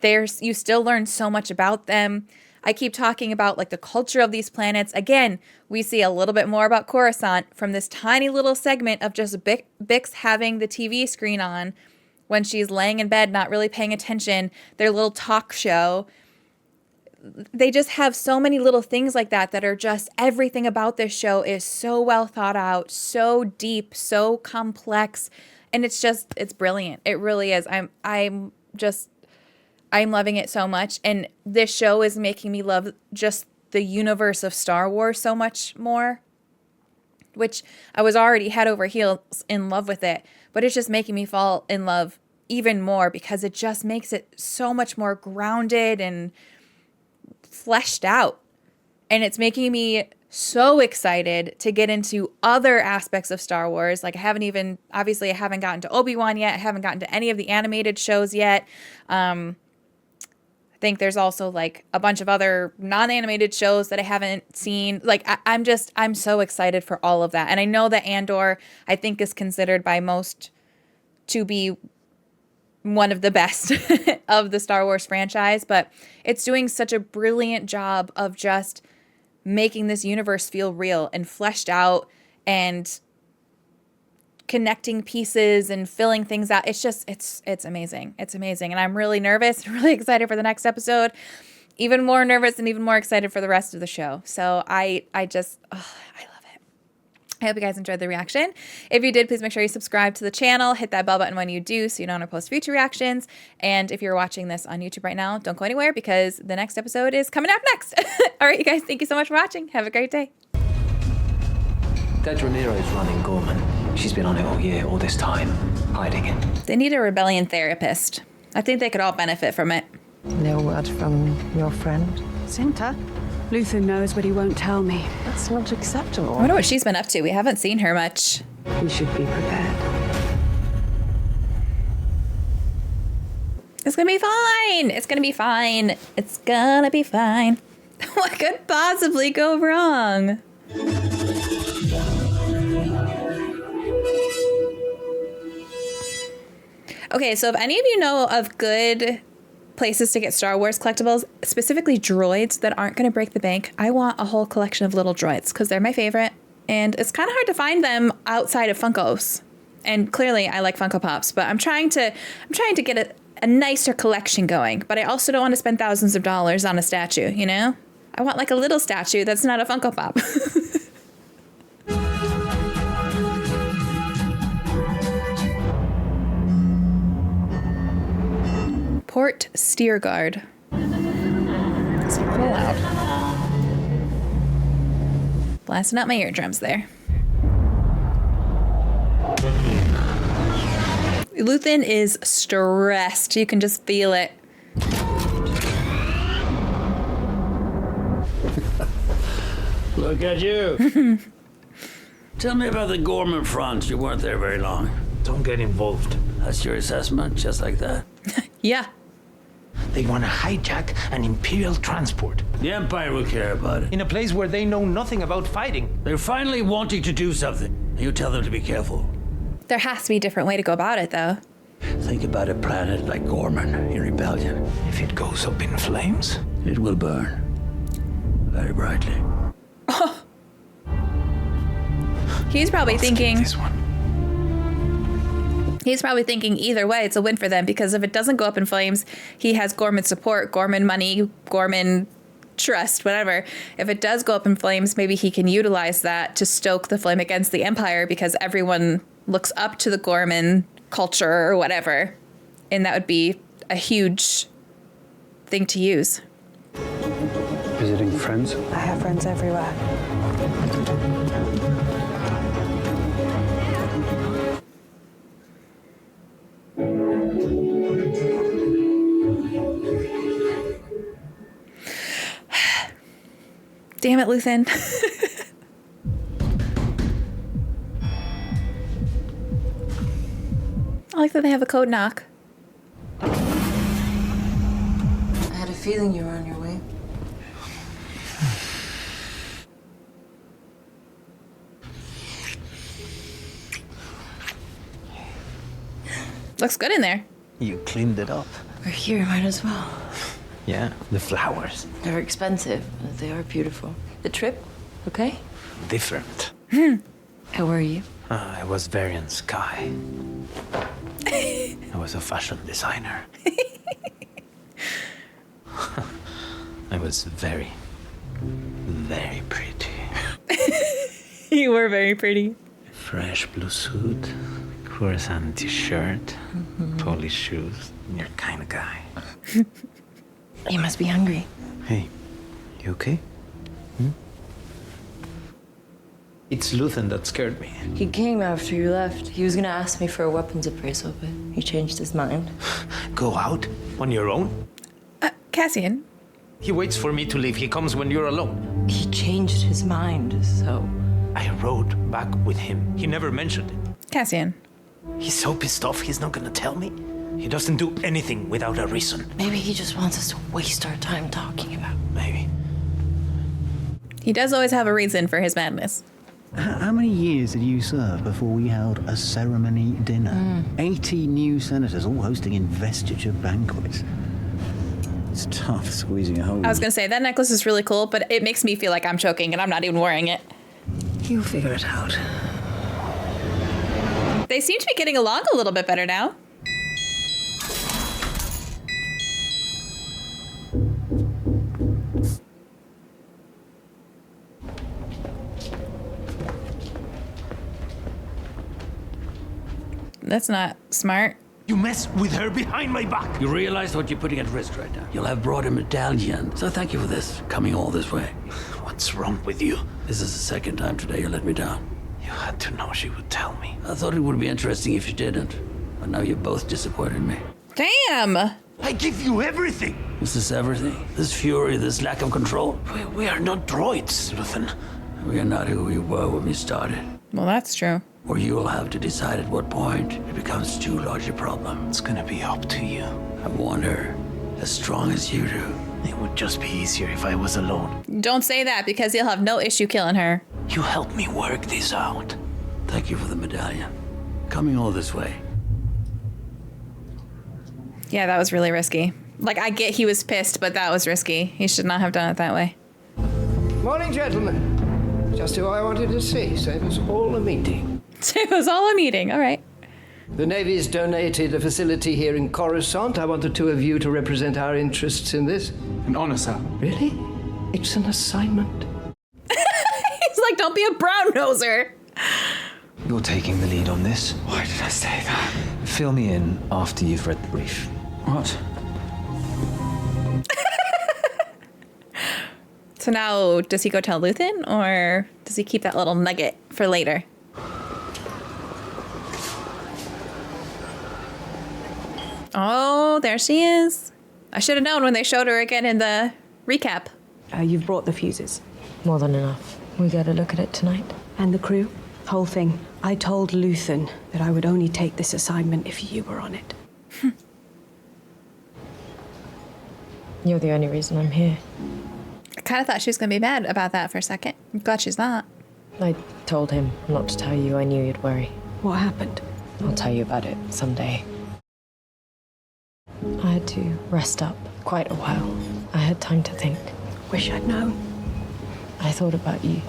you still learn so much about them. I keep talking about, like, the culture of these planets. Again, we see a little bit more about Coruscant from this tiny little segment of just Bix having the TV screen on when she's laying in bed, not really paying attention, their little talk show. They just have so many little things like that are just, everything about this show is so well thought out, so deep, so complex, and it's brilliant. It really is. I'm loving it so much, and this show is making me love just the universe of Star Wars so much more, which I was already head over heels in love with it, but it's just making me fall in love even more because it just makes it so much more grounded and fleshed out, and it's making me so excited to get into other aspects of Star Wars. Like, I haven't gotten to Obi-Wan yet. I haven't gotten to any of the animated shows yet. I think there's also, like, a bunch of other non-animated shows that I haven't seen. Like, I'm so excited for all of that. And I know that Andor, I think, is considered by most to be one of the best of the Star Wars franchise, but it's doing such a brilliant job of just making this universe feel real and fleshed out and connecting pieces and filling things out. It's just, it's amazing. It's amazing. And I'm really nervous, really excited for the next episode, even more nervous and even more excited for the rest of the show. So I love it. I hope you guys enjoyed the reaction. If you did, please make sure you subscribe to the channel, hit that bell button when you do so you know when I post future reactions. And if you're watching this on YouTube right now, don't go anywhere because the next episode is coming up next. All right, you guys, thank you so much for watching. Have a great day. Dedra Meero's running Ghormann. She's been on it all year, all this time, hiding it. They need a rebellion therapist. I think they could all benefit from it. No word from your friend? Cinta? Luther knows, but he won't tell me. That's not acceptable. I wonder what she's been up to. We haven't seen her much. We should be prepared. It's gonna be fine. It's gonna be fine. It's gonna be fine. What could possibly go wrong? Okay, so if any of you know of good places to get Star Wars collectibles, specifically droids that aren't going to break the bank, I want a whole collection of little droids because they're my favorite, and it's kind of hard to find them outside of Funkos. And clearly, I like Funko Pops, but I'm trying to get a nicer collection going. But I also don't want to spend thousands of dollars on a statue. You know, I want like a little statue that's not a Funko Pop. Port Steer Guard. It's a little loud. Blasting out my eardrums there. Luthen is stressed. You can just feel it. Look at you. Tell me about the Ghormann front. You weren't there very long. Don't get involved. That's your assessment, just like that? Yeah. They want to hijack an Imperial transport. The Empire will care about it. In a place where they know nothing about fighting. They're finally wanting to do something. You tell them to be careful. There has to be a different way to go about it, though. Think about a planet like Ghormann in rebellion. If it goes up in flames, it will burn. Very brightly. He's probably thinking this one. He's probably thinking either way, it's a win for them, because if it doesn't go up in flames, he has Ghormann support, Ghormann money, Ghormann trust, whatever. If it does go up in flames, maybe he can utilize that to stoke the flame against the Empire, because everyone looks up to the Ghormann culture or whatever. And that would be a huge thing to use. Visiting friends? I have friends everywhere. Damn it, Luthen. I like that they have a code knock. I had a feeling you were on your way. Looks good in there. You cleaned it up. We're here, might as well. Yeah, the flowers. They're expensive, but they are beautiful. The trip, okay? Different. How were you? I was Varian Sky. I was a fashion designer. I was very, very pretty. You were very pretty. Fresh blue suit, croissant t-shirt, polished shoes. Your kind of guy. You must be hungry. Hey, you okay? It's Luthen that scared me. He came after you left. He was gonna ask me for a weapons appraisal, but he changed his mind. Go out on your own? Cassian. He waits for me to leave. He comes when you're alone. He changed his mind, so... I rode back with him. He never mentioned it. Cassian. He's so pissed off, he's not gonna tell me. He doesn't do anything without a reason. Maybe he just wants us to waste our time talking about it. Maybe. He does always have a reason for his madness. How many years did you serve before we held a ceremony dinner? 80 new senators all hosting investiture banquets. It's tough squeezing a hole. I was going to say, that necklace is really cool, but it makes me feel like I'm choking and I'm not even wearing it. You'll figure it out. They seem to be getting along a little bit better now. That's not smart. You mess with her behind my back. You realize what you're putting at risk right now. You'll have brought a medallion. So thank you for this, coming all this way. What's wrong with you? This is the second time today you let me down. You had to know she would tell me. I thought it would be interesting if you didn't. But now you're both disappointed in me. Damn! I give you everything. Is this everything? This fury, this lack of control? We are not droids, Luthen. We are not who we were when we started. Well, that's true. Or you will have to decide at what point it becomes too large a problem. It's gonna be up to you. I want her as strong as you do. It would just be easier if I was alone. Don't say that, because you'll have no issue killing her. You helped me work this out. Thank you for the medallion. Coming all this way. Yeah, that was really risky. Like, I get he was pissed, but that was risky. He should not have done it that way. Morning, gentlemen. Just who I wanted to see, so it was all a meeting. It was all a meeting, all right. The Navy's donated a facility here in Coruscant. I want the two of you to represent our interests in this. An honor, sir. Really? It's an assignment. He's like, don't be a brown noser. You're taking the lead on this. Why did I say that? Fill me in after you've read the brief. What? So now, does he go tell Luthen, or does he keep that little nugget for later? Oh, there she is. I should have known when they showed her again in the recap. You've brought the fuses. More than enough. We gotta look at it tonight. And the crew? Whole thing. I told Luthen that I would only take this assignment if you were on it. You're the only reason I'm here. I kind of thought she was going to be mad about that for a second. I'm glad she's not. I told him not to tell you. I knew you'd worry. What happened? I'll tell you about it someday. I had to rest up quite a while. I had time to think. Wish I'd known. I thought about you.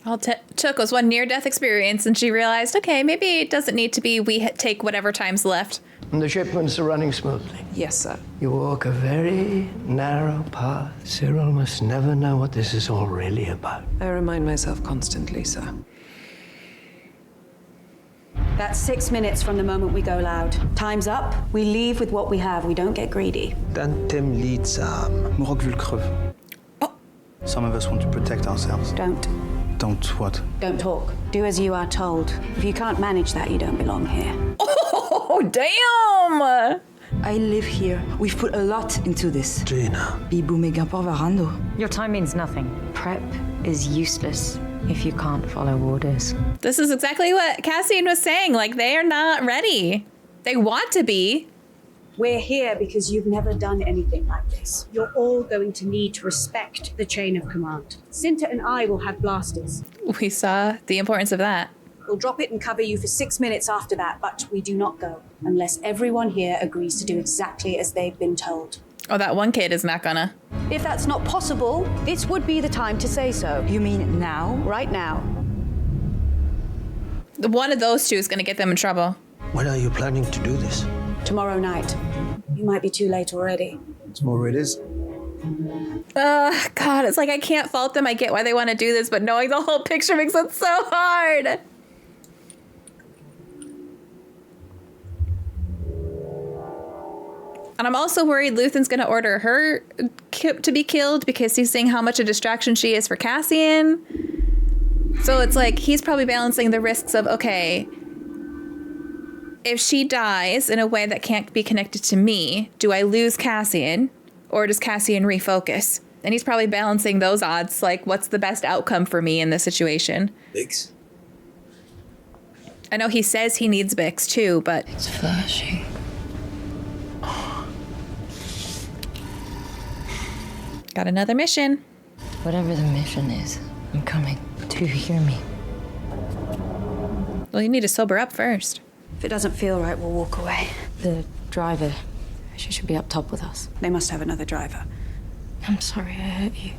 All it took was one near-death experience, and she realized, okay, maybe it doesn't need to be we take whatever time's left. And the shipments are running smoothly. Yes, sir. You walk a very narrow path. Cyril must never know what this is all really about. I remind myself constantly, sir. That's 6 minutes from the moment we go loud. Time's up. We leave with what we have. We don't get greedy. Dan t'aimes l'Itsam. Mourok vu le creux. Some of us want to protect ourselves. Don't. Don't what? Don't talk. Do as you are told. If you can't manage that, you don't belong here. Oh, damn! I live here. We've put a lot into this. Gina. Bibu mega poverando. Your time means nothing. Prep is useless if you can't follow orders. This is exactly what Cassian was saying. Like, they are not ready. They want to be. We're here because you've never done anything like this. You're all going to need to respect the chain of command. Cinta and I will have blasters. We saw the importance of that. We'll drop it and cover you for 6 minutes after that, but we do not go unless everyone here agrees to do exactly as they've been told. Oh, that one kid is not gonna. If that's not possible, this would be the time to say so. You mean now? Right now. One of those two is gonna get them in trouble. When are you planning to do this? Tomorrow night. You might be too late already. Tomorrow it is. God, it's like I can't fault them. I get why they want to do this, but knowing the whole picture makes it so hard. And I'm also worried Luthen's going to order her to be killed because he's seeing how much a distraction she is for Cassian. So it's like he's probably balancing the risks of, okay, if she dies in a way that can't be connected to me, do I lose Cassian or does Cassian refocus? And he's probably balancing those odds, like what's the best outcome for me in this situation? Biggs. I know he says he needs Bix too, but... It's flashing. Got another mission. Whatever the mission is, I'm coming. Do you hear me? Well, you need to sober up first. If it doesn't feel right, we'll walk away. The driver, she should be up top with us. They must have another driver. I'm sorry I hurt you.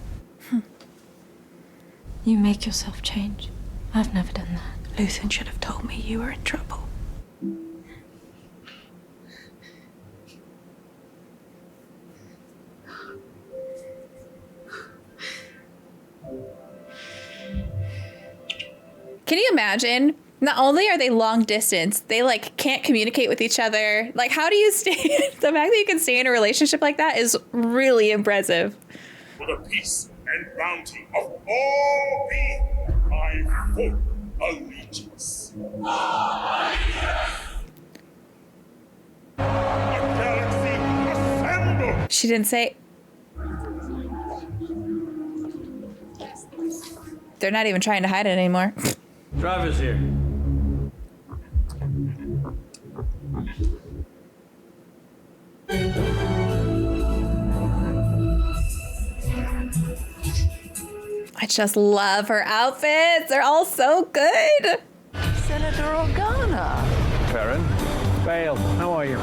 You make yourself change. I've never done that. Luthen should have told me you were in trouble. Can you imagine? Not only are they long distance, they like can't communicate with each other. Like, how do you stay? The fact that you can stay in a relationship like that is really impressive. For the peace and bounty of all beings, I full allegiance. A galaxy assemble! She didn't say. They're not even trying to hide it anymore. Driver's here. I just love her outfits. They're all so good. Senator Organa. Farron. Bale, how are you?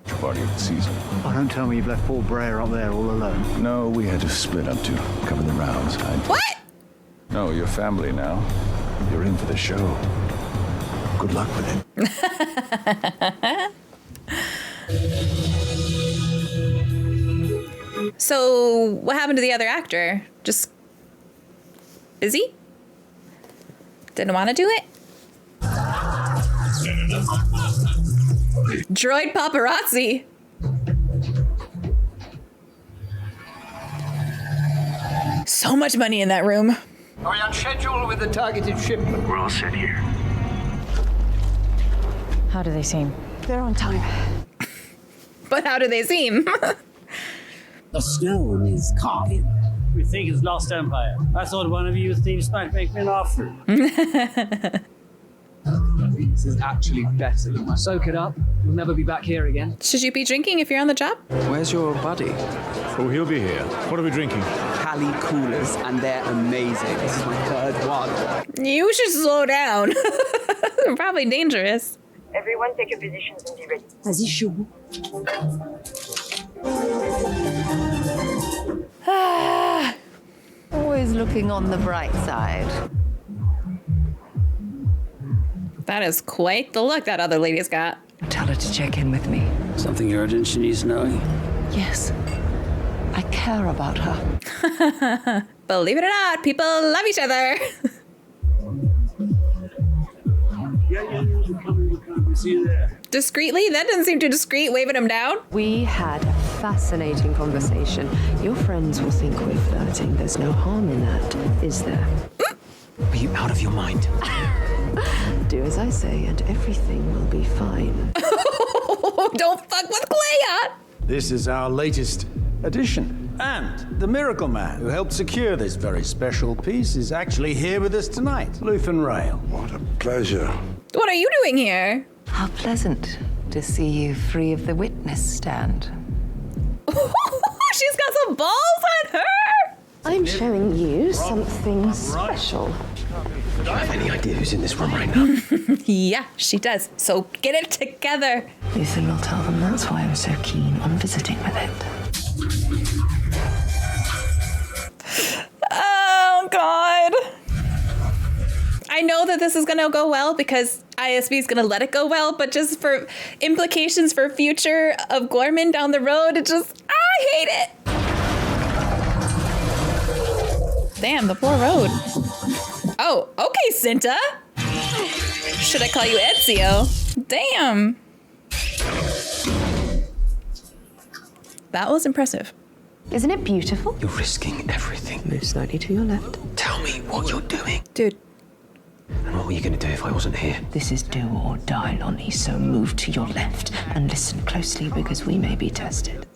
Party of the season. Oh, don't tell me you've left Paul Breyer up there all alone. No, we had to split up to cover the rounds. What? No, you're family now. You're in for the show. Good luck with it. So, what happened to the other actor? Just busy? Didn't want to do it? Droid paparazzi. So much money in that room. Are we on schedule with the targeted shipment? We're all set here. How do they seem? They're on time. But how do they seem? The stone is carving. We think it's Lost Empire. I thought one of you thieves might make me an offer. This is actually better than my... Soak it up. We'll never be back here again. Should you be drinking if you're on the job? Where's your buddy? Oh, he'll be here. What are we drinking? Cali coolers, and they're amazing. This is my third one. You should slow down. They're probably dangerous. Everyone take your positions and be ready. Vas-y, chou. Always looking on the bright side. That is quite the look that other lady's got. Tell her to check in with me. Something urgent she needs knowing? Yes. I care about her. Believe it or not, people love each other. See you there. Discreetly? That doesn't seem too discreet, waving him down. We had a fascinating conversation. Your friends will think we're flirting. There's no harm in that, is there? Are you out of your mind? Do as I say and everything will be fine. Don't fuck with Clea! This is our latest addition. And the Miracle Man, who helped secure this very special piece, is actually here with us tonight. Luthen Rail. What a pleasure. What are you doing here? How pleasant to see you free of the witness stand. She's got some balls on her! I'm showing you something special. Do you have any idea who's in this room right now? Yeah, she does. So get it together. Luthen will tell them that's why I'm so keen on visiting with it. Oh, God. I know that this is going to go well because ISB is going to let it go well, but just for implications for future of Ghormann down the road, I hate it. Damn, the poor road. Oh, okay, Cinta. Should I call you Ezio? Damn. That was impressive. Isn't it beautiful? You're risking everything. Move slightly to your left. Tell me what you're doing. Dude. And what were you going to do if I wasn't here? This is do or die, Lonnie, so move to your left and listen closely because we may be tested.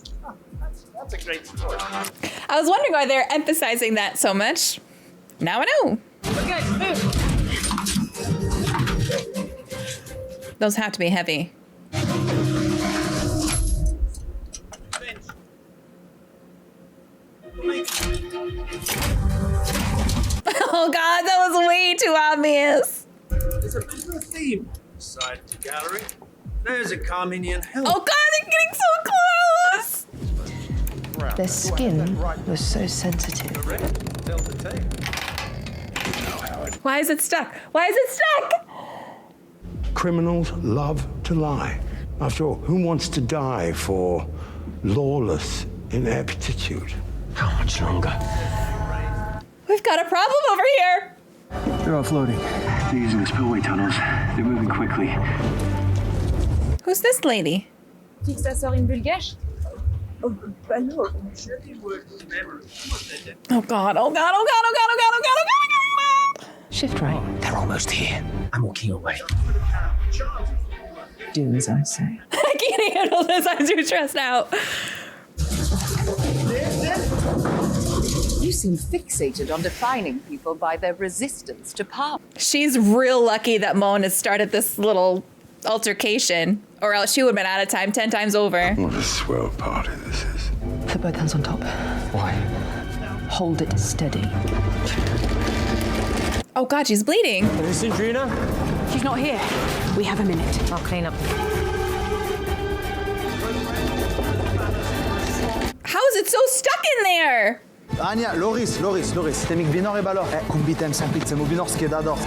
That's a great story. I was wondering why they're emphasizing that so much. Now I know. Okay, move. Those have to be heavy. Oh God, that was way too obvious. There's a bit of a theme. Side to gallery. There's a Carminian helmet. Oh God, they're getting so close. Their skin was so sensitive. Why is it stuck? Why is it stuck? Criminals love to lie. After all, who wants to die for lawless ineptitude? How much longer? We've got a problem over here. They're offloading. They're using the spillway tunnels. They're moving quickly. Who's this lady? Fixateur in Bulgash? Oh God, oh God, oh God, oh God, oh God, oh God, oh God, oh God. Shift right. They're almost here. I'm walking away. Do as I say. I can't handle this. I'm too stressed out. You seem fixated on defining people by their resistance to power. She's real lucky that Moan has started this little altercation, or else she would have been out of time 10 times over. What a swell party this is. Put both hands on top. Why? Hold it steady. Oh God, she's bleeding. Is this Adrena? She's not here. We have a minute. I'll clean up. How is it so stuck in there? Ania, Loris, te mick binor e balor. Kumbitem samplitzem u binor skedador.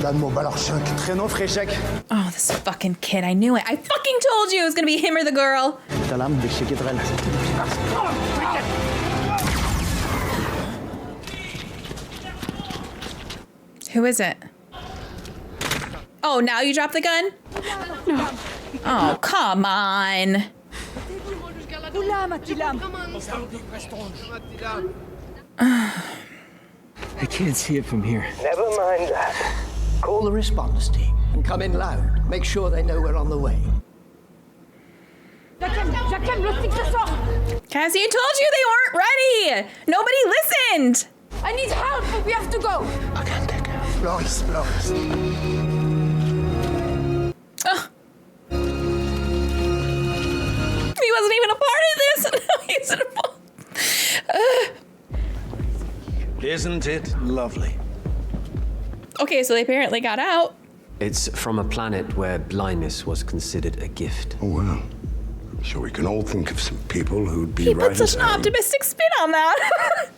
Dan mo balor shunk. Treno frechek. Oh, this fucking kid. I knew it. I fucking told you it was gonna be him or the girl. Talam bishiketrel. Who is it? Oh, now you dropped the gun? No. Oh, come on. I can't see it from here. Never mind that. Call the response team and come in loud. Make sure they know we're on the way. Cassie, I told you they weren't ready. Nobody listened. I need help. We have to go. I can't take her. Loris. Oh. He wasn't even a part of this. No, he's involved. Isn't it lovely? Okay, so they apparently got out. It's from a planet where blindness was considered a gift. Oh, wow. Sure, we can all think of some people who'd be He right put such as an hell. optimistic spin on that.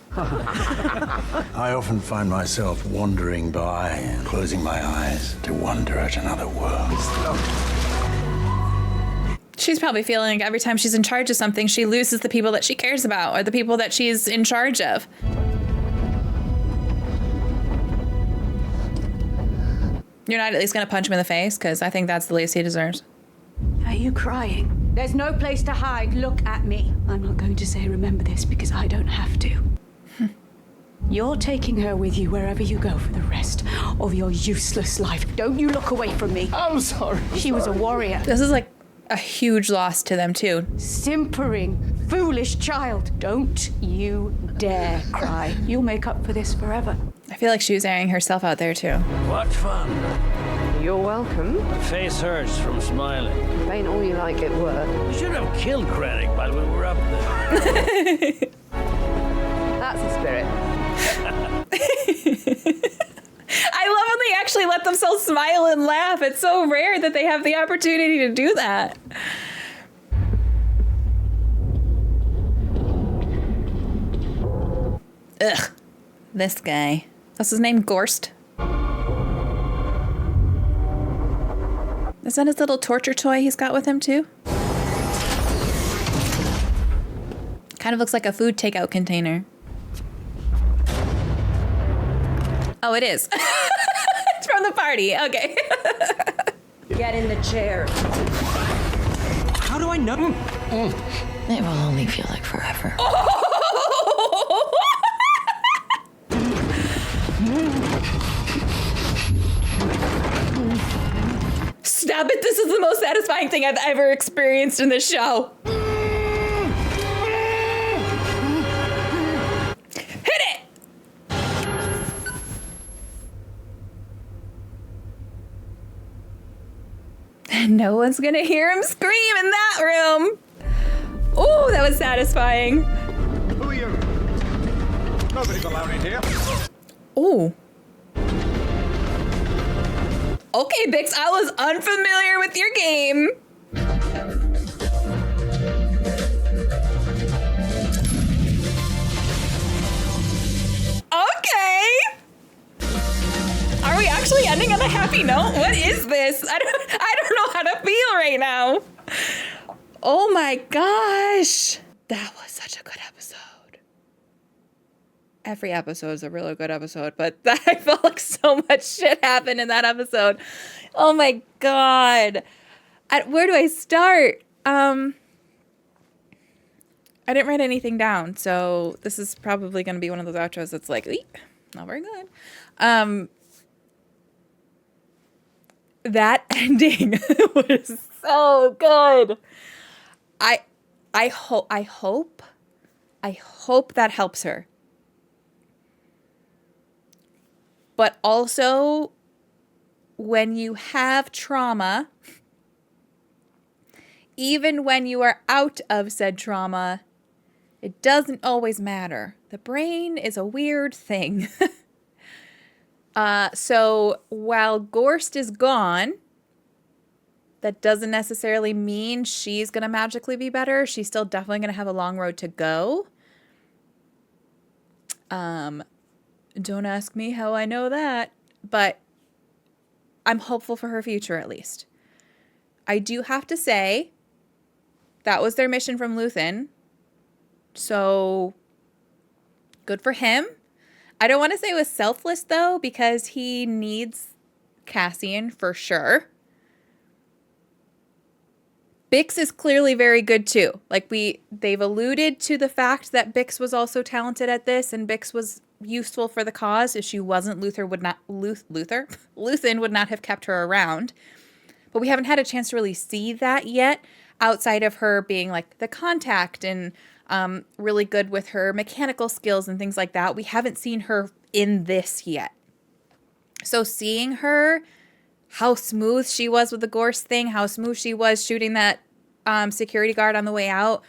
I often find myself wandering by and closing my eyes to wonder at another world. She's probably feeling like every time she's in charge of something, she loses the people that she cares about or the people that she's in charge of. You're not at least going to punch him in the face? Because I think that's the least he deserves. Are you crying? There's no place to hide. Look at me. I'm not going to say remember this because I don't have to. You're taking her with you wherever you go for the rest of your useless life. Don't you look away from me. I'm sorry. She was a warrior. This is like a huge loss to them too. Simpering, foolish child. Don't you dare cry. You'll make up for this forever. I feel like she was airing herself out there too. What fun. You're welcome. My face hurts from smiling. Ain't all you like at work. We should have killed Krennic while we were up there. That's the spirit. I love when they actually let themselves smile and laugh. It's so rare that they have the opportunity to do that. Ugh. This guy. What's his name? Gorst? Is that his little torture toy he's got with him too? Kind of looks like a food takeout container. Oh, it is. It's from the party. Okay. Get in the chair. How do I know? It will only feel like forever. Stop it. This is the most satisfying thing I've ever experienced in this show. Hit it! And no one's gonna hear him scream in that room. Oh, that was satisfying. Who are you? Nobody's allowed in here. Oh. Okay, Bix, I was unfamiliar with your game. Okay. Are we actually ending on a happy note? What is this? I don't know how to feel right now. Oh my gosh. That was such a good episode. Every episode is a really good episode, but I felt like so much shit happened in that episode. Oh my God. Where do I start? I didn't write anything down, so this is probably going to be one of those outros that's like, not very good. That ending was so good. I hope that helps her. But also, when you have trauma, even when you are out of said trauma, it doesn't always matter. The brain is a weird thing. So while Gorst is gone, that doesn't necessarily mean she's going to magically be better. She's still definitely going to have a long road to go. Don't ask me how I know that, but I'm hopeful for her future at least. I do have to say, that was their mission from Luthen. So, good for him. I don't want to say it was selfless, though, because he needs Cassian for sure. Bix is clearly very good, too. Like, they've alluded to the fact that Bix was also talented at this, and Bix was useful for the cause. If she wasn't, Luthen would not have kept her around. But we haven't had a chance to really see that yet, outside of her being like the contact and really good with her mechanical skills and things like that. We haven't seen her in this yet. So seeing her, how smooth she was with the Gorst thing, how smooth she was shooting that security guard on the way out,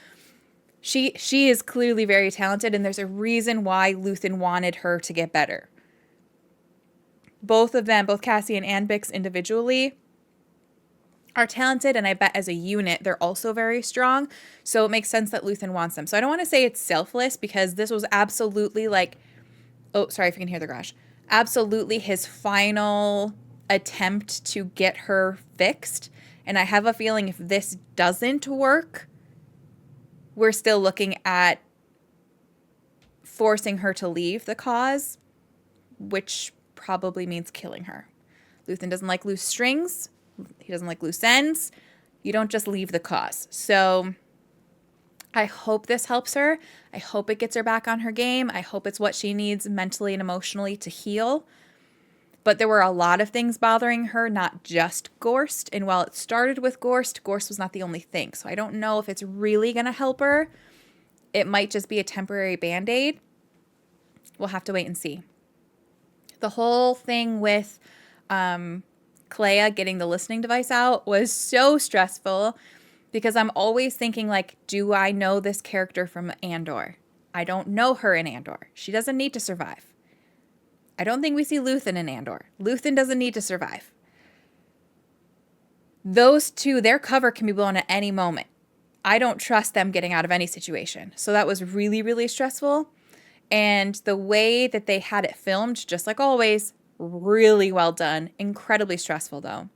she is clearly very talented, and there's a reason why Luthen wanted her to get better. Both of them, both Cassian and Bix individually, are talented, and I bet as a unit they're also very strong. So it makes sense that Luthen wants them. So I don't want to say it's selfless, because this was absolutely like, oh, sorry if you can hear the garage, absolutely his final attempt to get her fixed. And I have a feeling if this doesn't work, we're still looking at forcing her to leave the cause, which probably means killing her. Luthen doesn't like loose strings. He doesn't like loose ends. You don't just leave the cause. So I hope this helps her. I hope it gets her back on her game. I hope it's what she needs mentally and emotionally to heal. But there were a lot of things bothering her, not just Gorst. And while it started with Gorst, Gorst was not the only thing. So I don't know if it's really going to help her. It might just be a temporary Band-Aid. We'll have to wait and see. The whole thing with Clea getting the listening device out was so stressful, because I'm always thinking, like, do I know this character from Andor? I don't know her in Andor. She doesn't need to survive. I don't think we see Luthen in Andor. Luthen doesn't need to survive. Those two, their cover can be blown at any moment. I don't trust them getting out of any situation. So that was really, really stressful. And the way that they had it filmed, just like always, really well done. Incredibly stressful, though.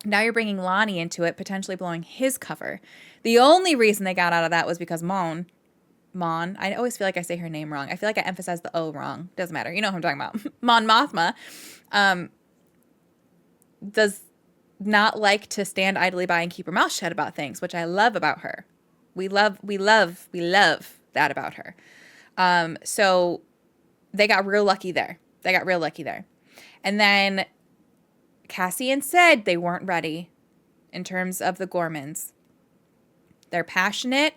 Now you're bringing Lonnie into it, potentially blowing his cover. The only reason they got out of that was because Mon, I always feel like I say her name wrong. I feel like I emphasize the O wrong. Doesn't matter. You know who I'm talking about. Mon Mothma does not like to stand idly by and keep her mouth shut about things, which I love about her. We love that about her. So they got real lucky there. And then Cassian said they weren't ready in terms of the Ghormanns. They're passionate,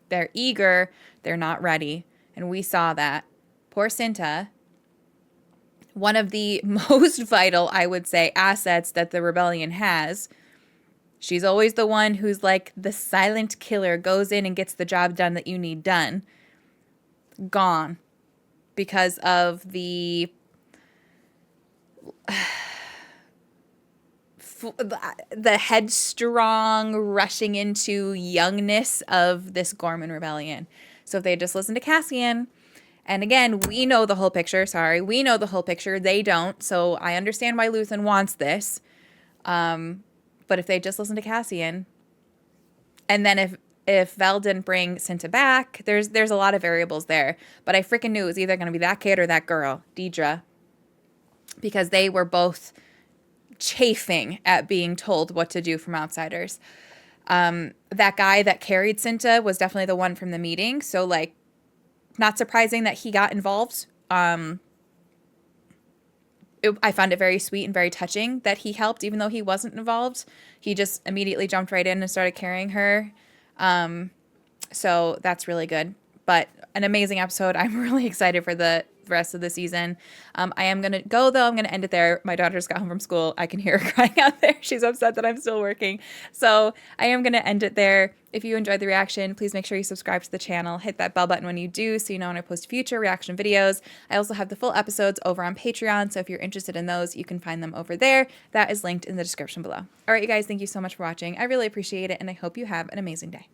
they're eager, they're not ready. And we saw that. Poor Cinta, one of the most vital, I would say, assets that the rebellion has. She's always the one who's like the silent killer, goes in and gets the job done that you need done. Gone. Because of the headstrong rushing into youngness of this Ghormann rebellion. So if they just listened to Cassian, and again, we know the whole picture. We know the whole picture. They don't. So I understand why Luthen wants this. But if they just listen to Cassian, and then if Vel didn't bring Cinta back, there's a lot of variables there. But I freaking knew it was either going to be that kid or that girl, Deidre, because they were both chafing at being told what to do from outsiders. That guy that carried Cinta was definitely the one from the meeting. So, like, not surprising that he got involved. I found it very sweet and very touching that he helped, even though he wasn't involved. He just immediately jumped right in and started carrying her. So that's really good. But an amazing episode. I'm really excited for the rest of the season. I am going to go, though. I'm going to end it there. My daughter just got home from school. I can hear her crying out there. She's upset that I'm still working. So I am going to end it there. If you enjoyed the reaction, please make sure you subscribe to the channel. Hit that bell button when you do so you know when I post future reaction videos. I also have the full episodes over on Patreon. So if you're interested in those, you can find them over there. That is linked in the description below. All right, you guys, thank you so much for watching. I really appreciate it, and I hope you have an amazing day.